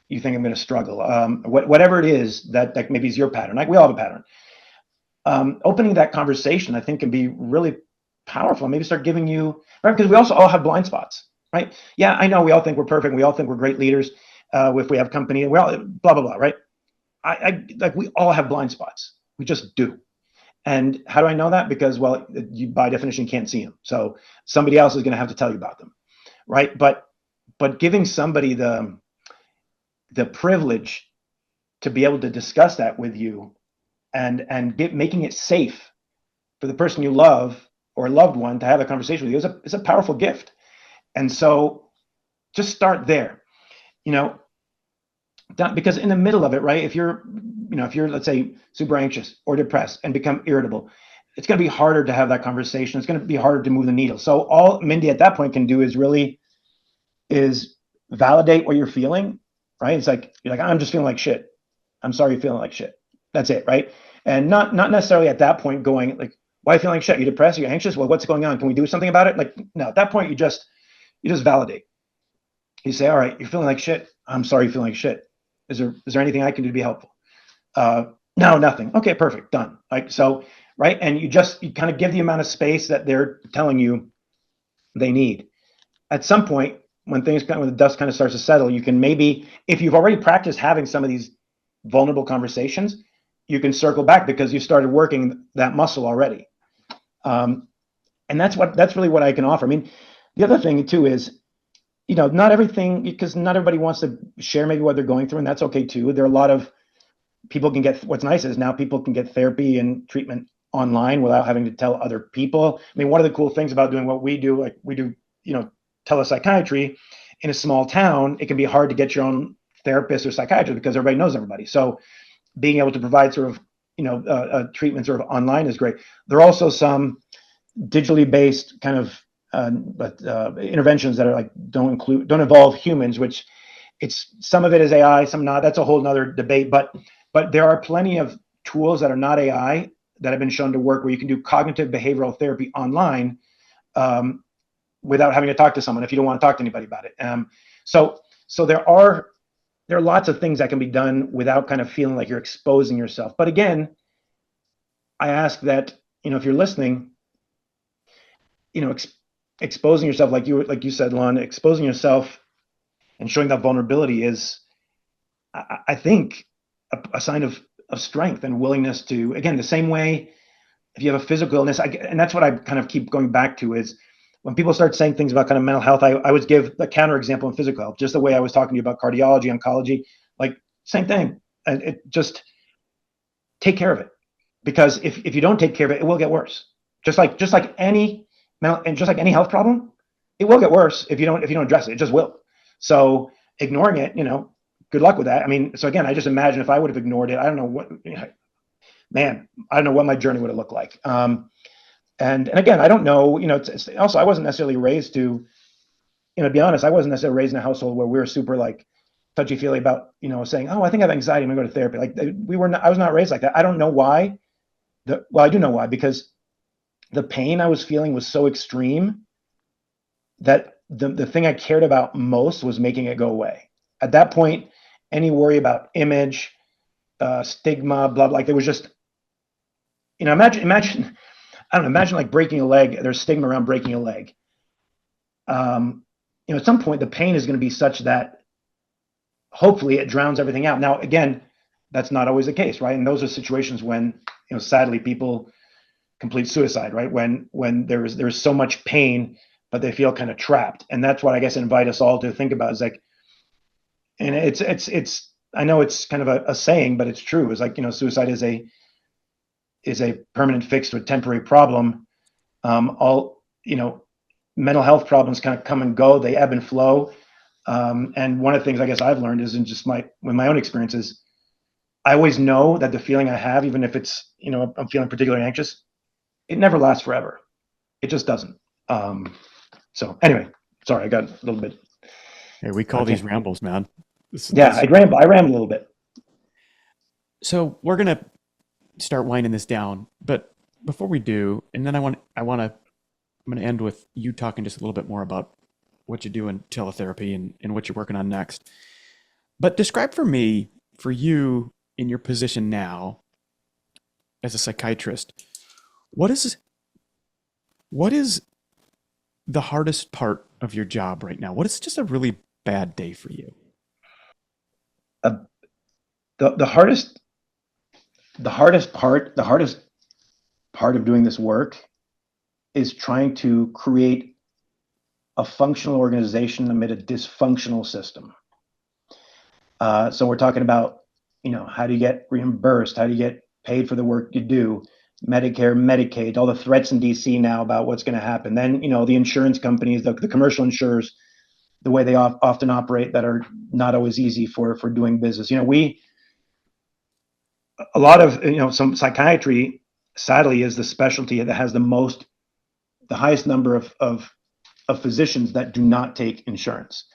you think I'm going to struggle, whatever it is that maybe is your pattern. Like, we all have a pattern. Opening that conversation, I think, can be really powerful. Maybe start giving you, right, because we also all have blind spots, right? Yeah, I know we all think we're perfect. We all think we're great leaders. If we have company, and we all blah blah blah, right? I like, we all have blind spots. We just do. And how do I know that? Because, well, you by definition can't see them. So somebody else is going to have to tell you about them, right? But giving somebody the privilege to be able to discuss that with you, and making it safe for the person you love or a loved one to have a conversation with you is a powerful gift. And so just start there, because in the middle of it, right, if you're let's say super anxious or depressed and become irritable, it's going to be harder to have that conversation. It's going to be harder to move the needle. So all Mindy at that point can do is validate what you're feeling, right? It's like, you're like, I'm just feeling like shit. I'm sorry you're feeling like shit. That's it, right? And not necessarily at that point going like, why are you feeling like shit? You're depressed? You're anxious? Well, what's going on? Can we do something about it? Like, no, at that point, you just validate. You say, all right, you're feeling like shit. I'm sorry you're feeling like shit. Is there anything I can do to be helpful? No, nothing. Okay, perfect, done. Like, so, right? And you kind of give the amount of space that they're telling you they need. At some point, when the dust kind of starts to settle, you can maybe, if you've already practiced having some of these vulnerable conversations, you can circle back because you started working that muscle already. And that's really what I can offer. I mean, the other thing too is, not everything, because not everybody wants to share maybe what they're going through, and that's okay too. There are a lot of people can get, what's nice is now people can get therapy and treatment online without having to tell other people. I mean, one of the cool things about doing what we do, like we do, telepsychiatry in a small town, it can be hard to get your own therapist or psychiatrist because everybody knows everybody. So being able to provide sort of treatment sort of online is great. There are also some digitally based kind of but interventions that are like don't involve humans, which it's some of it is AI, some not. That's a whole nother debate. But there are plenty of tools that are not AI that have been shown to work, where you can do cognitive behavioral therapy online without having to talk to someone if you don't want to talk to anybody about it. So there are lots of things that can be done without kind of feeling like you're exposing yourself. But again, I ask that, if you're listening, exposing yourself, like you said, Lon, exposing yourself and showing that vulnerability is, I think, a sign of strength and willingness to, again, the same way if you have a physical illness, and that's what I kind of keep going back to, is when people start saying things about kind of mental health, I always give the counter example in physical health, just the way I was talking to you about cardiology, oncology, like same thing. And it just take care of it, because if you don't take care of it, it will get worse. Just like any mental, and just like any health problem, it will get worse if you don't address it. It just will. So ignoring it, good luck with that. I mean, so again, I just imagine if I would have ignored it, I don't know what, man, I don't know what my journey would have looked like. And again, I don't know, it's also, I wasn't necessarily raised to, to be honest, I wasn't necessarily raised in a household where we were super like touchy feely about, saying, oh, I think I have anxiety, I'm gonna go to therapy. Like I was not raised like that. I don't know why. Well, I do know why, because the pain I was feeling was so extreme that the thing I cared about most was making it go away. At that point, any worry about image, stigma, blah, blah, like there was just, imagine, I don't know, imagine like breaking a leg. There's stigma around breaking a leg. At some point, the pain is going to be such that hopefully it drowns everything out. Now, again, that's not always the case, right? And those are situations when, sadly, people complete suicide, right? When there's so much pain, but they feel kind of trapped. And that's what I guess I invite us all to think about, is like, and it's I know it's kind of a saying, but it's true. It's like, suicide is a permanent fix to a temporary problem. All, mental health problems kind of come and go, they ebb and flow. And one of the things I guess I've learned is in just my own experiences, I always know that the feeling I have, even if it's, I'm feeling particularly anxious, it never lasts forever. It just doesn't. So anyway, sorry, I got a little bit. Hey, we call these rambles, man. I ramble a little bit. So we're going to start winding this down, but before we do, and then I'm going to end with you talking just a little bit more about what you do in teletherapy and what you're working on next. But describe for you in your position now as a psychiatrist, what is the hardest part of your job right now? What is just a really bad day for you? The hardest part of doing this work is trying to create a functional organization amid a dysfunctional system. So we're talking about, how do you get reimbursed? How do you get paid for the work you do? Medicare, Medicaid, all the threats in DC now about what's going to happen. Then, the insurance companies, the commercial insurers, the way they often operate, that are not always easy for doing business. A lot of, some psychiatry, sadly, is the specialty that has the highest number of physicians that do not take insurance,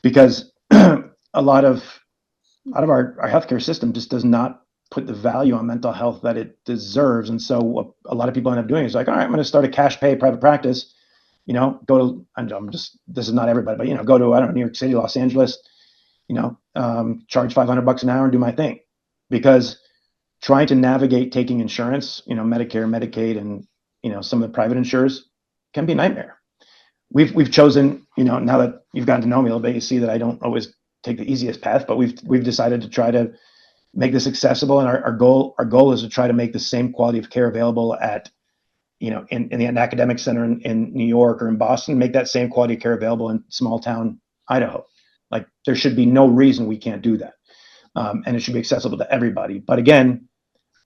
because a lot of our healthcare system just does not put the value on mental health that it deserves. And so what a lot of people end up doing is like, all right, I'm going to start a cash pay private practice, this is not everybody, but, go to, I don't know, New York City, Los Angeles, charge $500 an hour and do my thing. Because trying to navigate taking insurance, Medicare, Medicaid, and, some of the private insurers can be a nightmare. We've chosen, now that you've gotten to know me a little bit, you see that I don't always take the easiest path, but we've decided to try to make this accessible. And our goal is to try to make the same quality of care available at, in an academic center in New York or in Boston, make that same quality of care available in small town Idaho. Like, there should be no reason we can't do that. And it should be accessible to everybody. But again,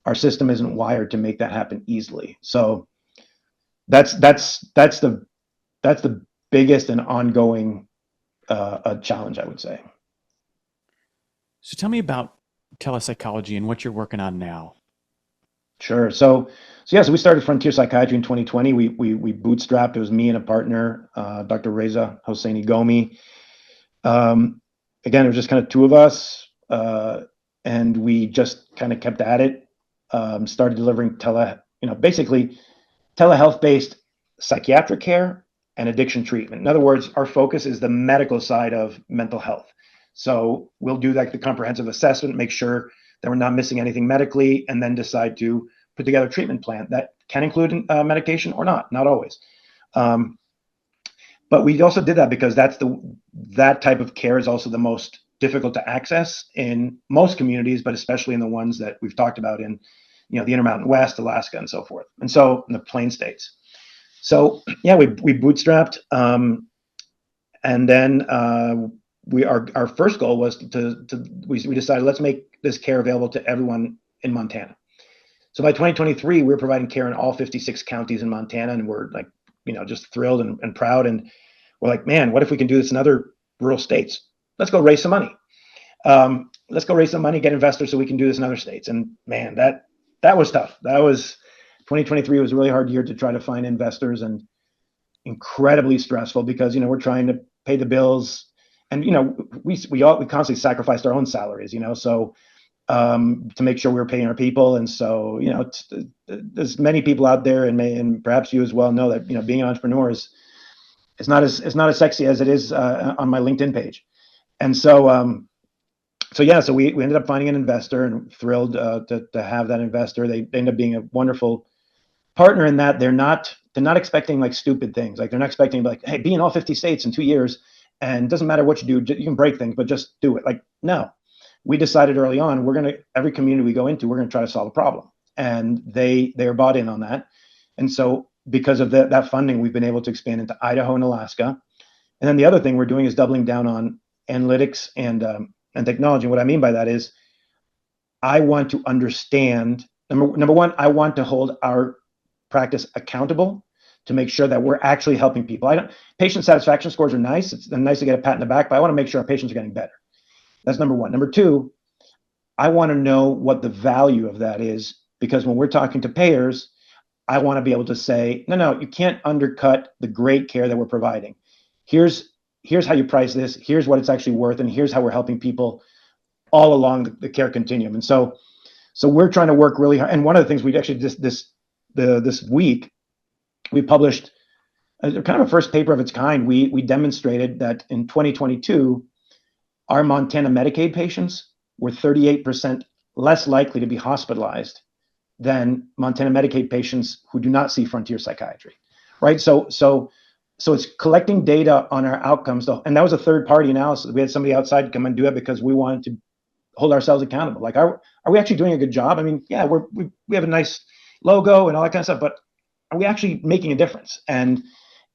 our system isn't wired to make that happen easily. So that's the biggest and ongoing challenge, I would say. So tell me about telepsychology and what you're working on now. Sure. So we started Frontier Psychiatry in 2020. We bootstrapped. It was me and a partner, Dr. Reza Hosseini Gomi. Again, it was just kind of two of us, and we just kind of kept at it. Started delivering basically telehealth-based psychiatric care and addiction treatment. In other words, our focus is the medical side of mental health. So we'll do like the comprehensive assessment, make sure that we're not missing anything medically, and then decide to put together a treatment plan that can include medication or not always. But we also did that because that type of care is also the most difficult to access in most communities, but especially in the ones that we've talked about in, the Intermountain West, Alaska, and so forth, and so in the Plain States. So yeah, we bootstrapped, and then our first goal was we decided, let's make this care available to everyone in Montana. So by 2023, we were providing care in all 56 counties in Montana, and we're like, just thrilled and proud. And we're like, man, what if we can do this in other rural states? Let's go raise some money. Get investors so we can do this in other states. And man, that was tough. 2023 was a really hard year to try to find investors, and incredibly stressful because, we're trying to pay the bills, and, we constantly sacrificed our own salaries, so to make sure we were paying our people. And so, there's many people out there, and perhaps you as well know that, being an entrepreneur is not as sexy as it is on my LinkedIn page. And so, we ended up finding an investor, and thrilled to have that investor. They end up being a wonderful partner in that they're not expecting like stupid things. Like they're not expecting like, hey, be in all 50 states in 2 years, and it doesn't matter what you do, you can break things, but just do it. Like, no. We decided early on, every community we go into, we're going to try to solve a problem. And they are bought in on that. And so because of that funding, we've been able to expand into Idaho and Alaska. And then the other thing we're doing is doubling down on analytics and technology. And what I mean by that is I want to understand, number one, I want to hold our practice accountable to make sure that we're actually helping people. Patient satisfaction scores are nice. It's nice to get a pat in the back, but I want to make sure our patients are getting better. That's number one. Number two, I want to know what the value of that is, because when we're talking to payers, I want to be able to say, no, you can't undercut the great care that we're providing. Here's how you price this. Here's what it's actually worth, and here's how we're helping people all along the care continuum. And so we're trying to work really hard. And one of the things we actually this week we published kind of a first paper of its kind. We demonstrated that in 2022. Our Montana Medicaid patients were 38% less likely to be hospitalized than Montana Medicaid patients who do not see Frontier Psychiatry, right? So it's collecting data on our outcomes, and that was a third-party analysis. We had somebody outside come and do it because we wanted to hold ourselves accountable. Like, are we actually doing a good job? I mean, yeah, we have a nice logo and all that kind of stuff, but are we actually making a difference? And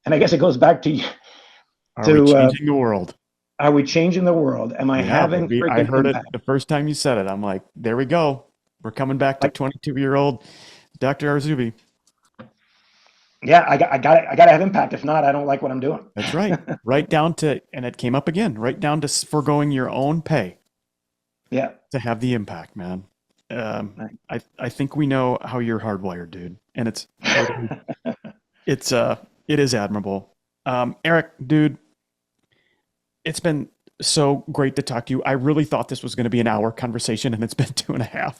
I guess it goes back to Are we changing the world? Are we changing the world? Am I having freaking I heard impact? it the first time you said it. I'm like, there we go. We're coming back to 22-year-old Dr. Arzubi. Yeah, I got to have impact. If not, I don't like what I'm doing. That's right. Right down to, and it came up again, right down to foregoing your own pay. Yeah. To have the impact, man. I think we know how you're hardwired, dude. And it is admirable. Eric, dude, it's been so great to talk to you. I really thought this was going to be an hour conversation, and it's been 2.5.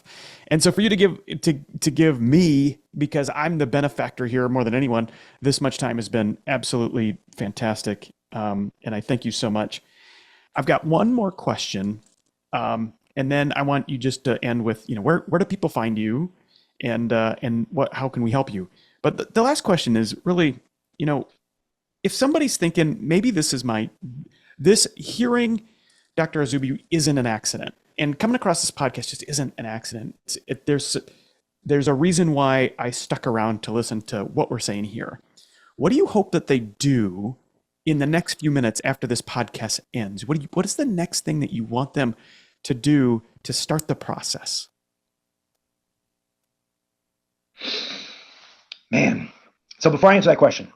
And so for you to give me, because I'm the benefactor here more than anyone, this much time has been absolutely fantastic. And I thank you so much. I've got one more question. And then I want you just to end with, where do people find you, and how can we help you? But the last question is really, if somebody's thinking, maybe this hearing Dr. Arzubi isn't an accident, and coming across this podcast just isn't an accident. There's a reason why I stuck around to listen to what we're saying here. What do you hope that they do in the next few minutes after this podcast ends? What is the next thing that you want them to do to start the process? Man. So before I answer that question,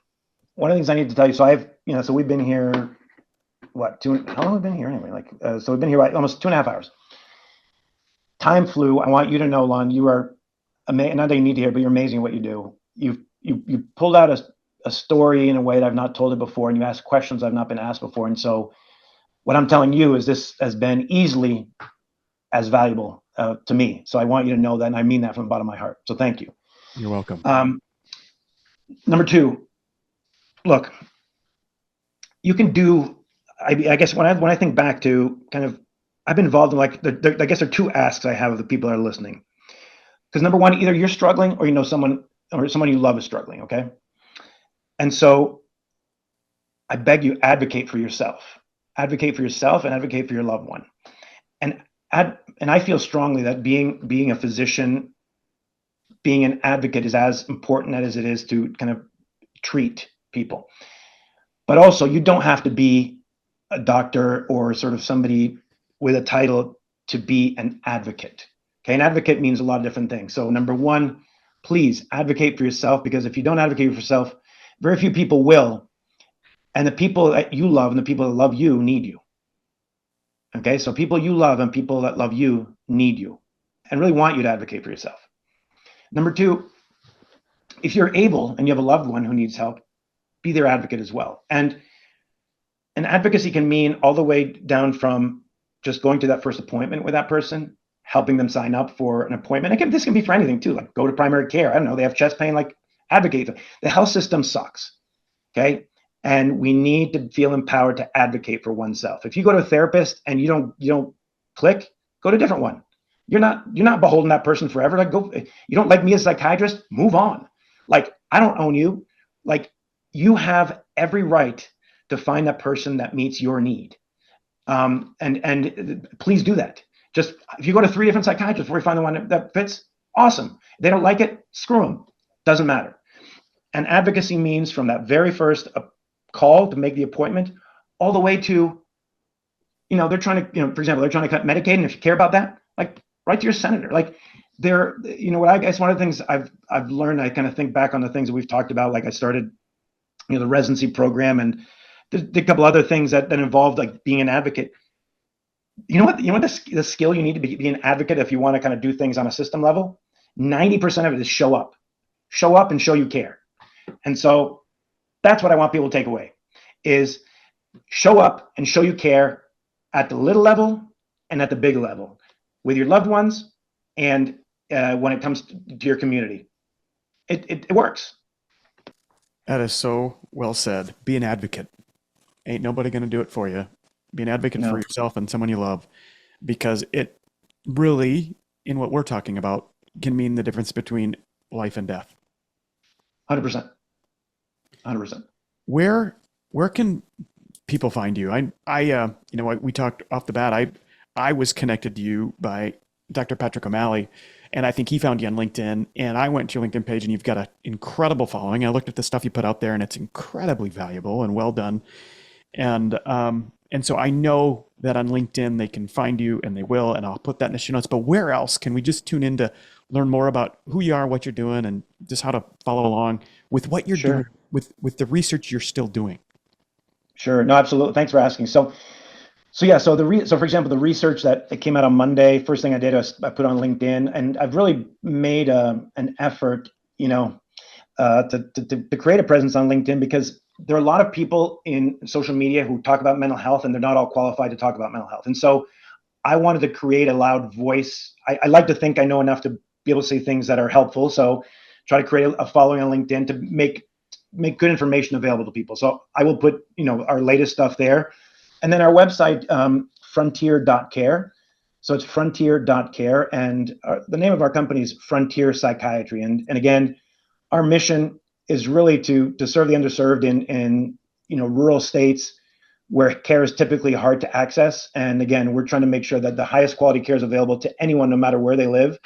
one of the things I need to tell you, so we've been here, how long have we been here anyway? So we've been here almost 2.5 hours. Time flew. I want you to know, Lon, you are not that you need to hear, but you're amazing at what you do. You pulled out a story in a way that I've not told it before, and you asked questions I've not been asked before. And so what I'm telling you is this has been easily as valuable to me. So I want you to know that, and I mean that from the bottom of my heart. So thank you. You're welcome. Number two, look, you can do. I guess when I think back to kind of, I've been involved in I guess there are two asks I have of the people that are listening. Because number one, either you're struggling or you know someone you love is struggling. Okay, and so I beg you, advocate for yourself. Advocate for yourself and advocate for your loved one. And I feel strongly that being a physician, being an advocate is as important as it is to kind of treat people. But also, you don't have to be a doctor or sort of somebody with a title to be an advocate. Okay, an advocate means a lot of different things. So number one, please advocate for yourself, because if you don't advocate for yourself, very few people will. And the people that you love and the people that love you need you. Okay, so people you love and people that love you need you and really want you to advocate for yourself. Number two, if you're able and you have a loved one who needs help, be their advocate as well. And advocacy can mean all the way down from just going to that first appointment with that person, helping them sign up for an appointment. Again, this can be for anything too, like go to primary care. I don't know, they have chest pain, like advocate. The health system sucks, okay? And we need to feel empowered to advocate for oneself. If you go to a therapist and you don't click, go to a different one. You're not beholden to that person forever. Like, go, you don't like me as a psychiatrist, move on. Like, I don't own you. Like, you have every right to find that person that meets your need. And please do that. Just if you go to 3 different psychiatrists before you find the one that fits, awesome. If they don't like it, screw them. Doesn't matter. And advocacy means from that very first call to make the appointment all the way to, they're trying to, for example, they're trying to cut Medicaid. And if you care about that, like, write to your senator. Like, what I guess one of the things I've learned, I kind of think back on the things that we've talked about. Like, I started, the residency program, and did a couple other things that involved like being an advocate. The skill you need to be an advocate if you want to kind of do things on a system level, 90% of it is show up and show you care. And so that's what I want people to take away is show up and show you care at the little level and at the big level with your loved ones. And when it comes to your community, it works. That is so well said. Be an advocate. Ain't nobody going to do it for you. Be an advocate for yourself and someone you love, because it really, in what we're talking about, can mean the difference between life and death. 100%. 100%. Where can people find you? We talked off the bat. I was connected to you by Dr. Patrick O'Malley, and I think he found you on LinkedIn. And I went to your LinkedIn page, and you've got an incredible following. I looked at the stuff you put out there, and it's incredibly valuable and well done. And so I know that on LinkedIn they can find you, and they will, and I'll put that in the show notes. But where else can we just tune in to learn more about who you are, what you're doing, and just how to follow along with what you're doing, with the research you're still doing? Sure. No, absolutely. Thanks for asking. So for example, the research that came out on Monday, first thing I did was I put on LinkedIn, and I've really made an effort, to create a presence on LinkedIn, because there are a lot of people in social media who talk about mental health, and they're not all qualified to talk about mental health. And so I wanted to create a loud voice. I like to think I know enough to be able to say things that are helpful. So try to create a following on LinkedIn to make good information available to people. So I will put, our latest stuff there. And then our website, frontier.care. So it's frontier.care. And the name of our company is Frontier Psychiatry. And again, our mission is really to serve the underserved in rural states where care is typically hard to access. And again, we're trying to make sure that the highest quality care is available to anyone, no matter where they live,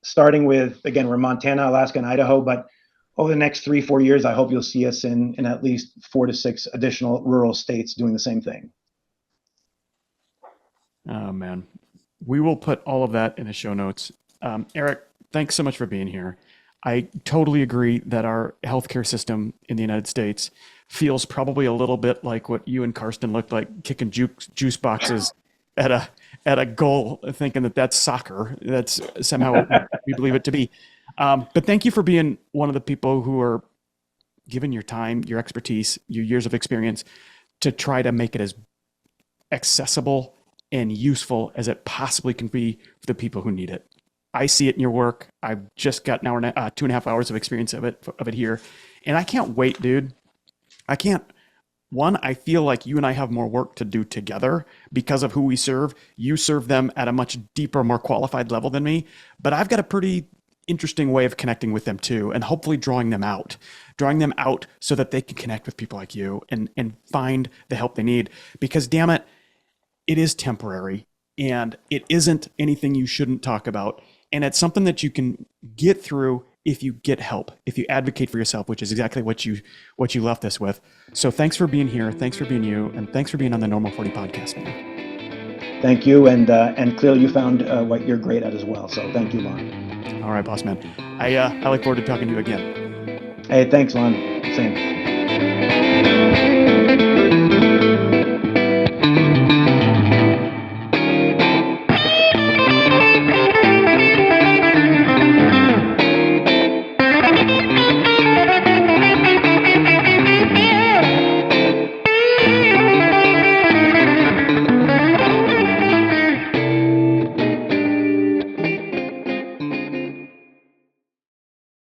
starting with, again, we're Montana, Alaska, and Idaho, but over the next 3-4 years, I hope you'll see us in at least 4 to 6 additional rural states doing the same thing. Oh, man. We will put all of that in the show notes. Eric, thanks so much for being here. I totally agree that our healthcare system in the United States feels probably a little bit like what you and Karsten looked like, kicking juice boxes at a goal, thinking that that's soccer. That's somehow what we believe it to be. But thank you for being one of the people who are giving your time, your expertise, your years of experience to try to make it as accessible and useful as it possibly can be for the people who need it. I see it in your work. I've just got an hour, 2.5 hours of experience of it here. And I can't wait, dude. I can't. One, I feel like you and I have more work to do together because of who we serve. You serve them at a much deeper, more qualified level than me, but I've got a pretty interesting way of connecting with them too, and hopefully drawing them out so that they can connect with people like you and find the help they need. Because damn it, it is temporary and it isn't anything you shouldn't talk about. And it's something that you can get through if you get help, if you advocate for yourself, which is exactly what you left us with. So thanks for being here. Thanks for being you. And thanks for being on the Normal 40 podcast, man. Thank you. And clearly you found what you're great at as well. So thank you, Lon. All right, boss man. I look forward to talking to you again. Hey, thanks, Lon. Same.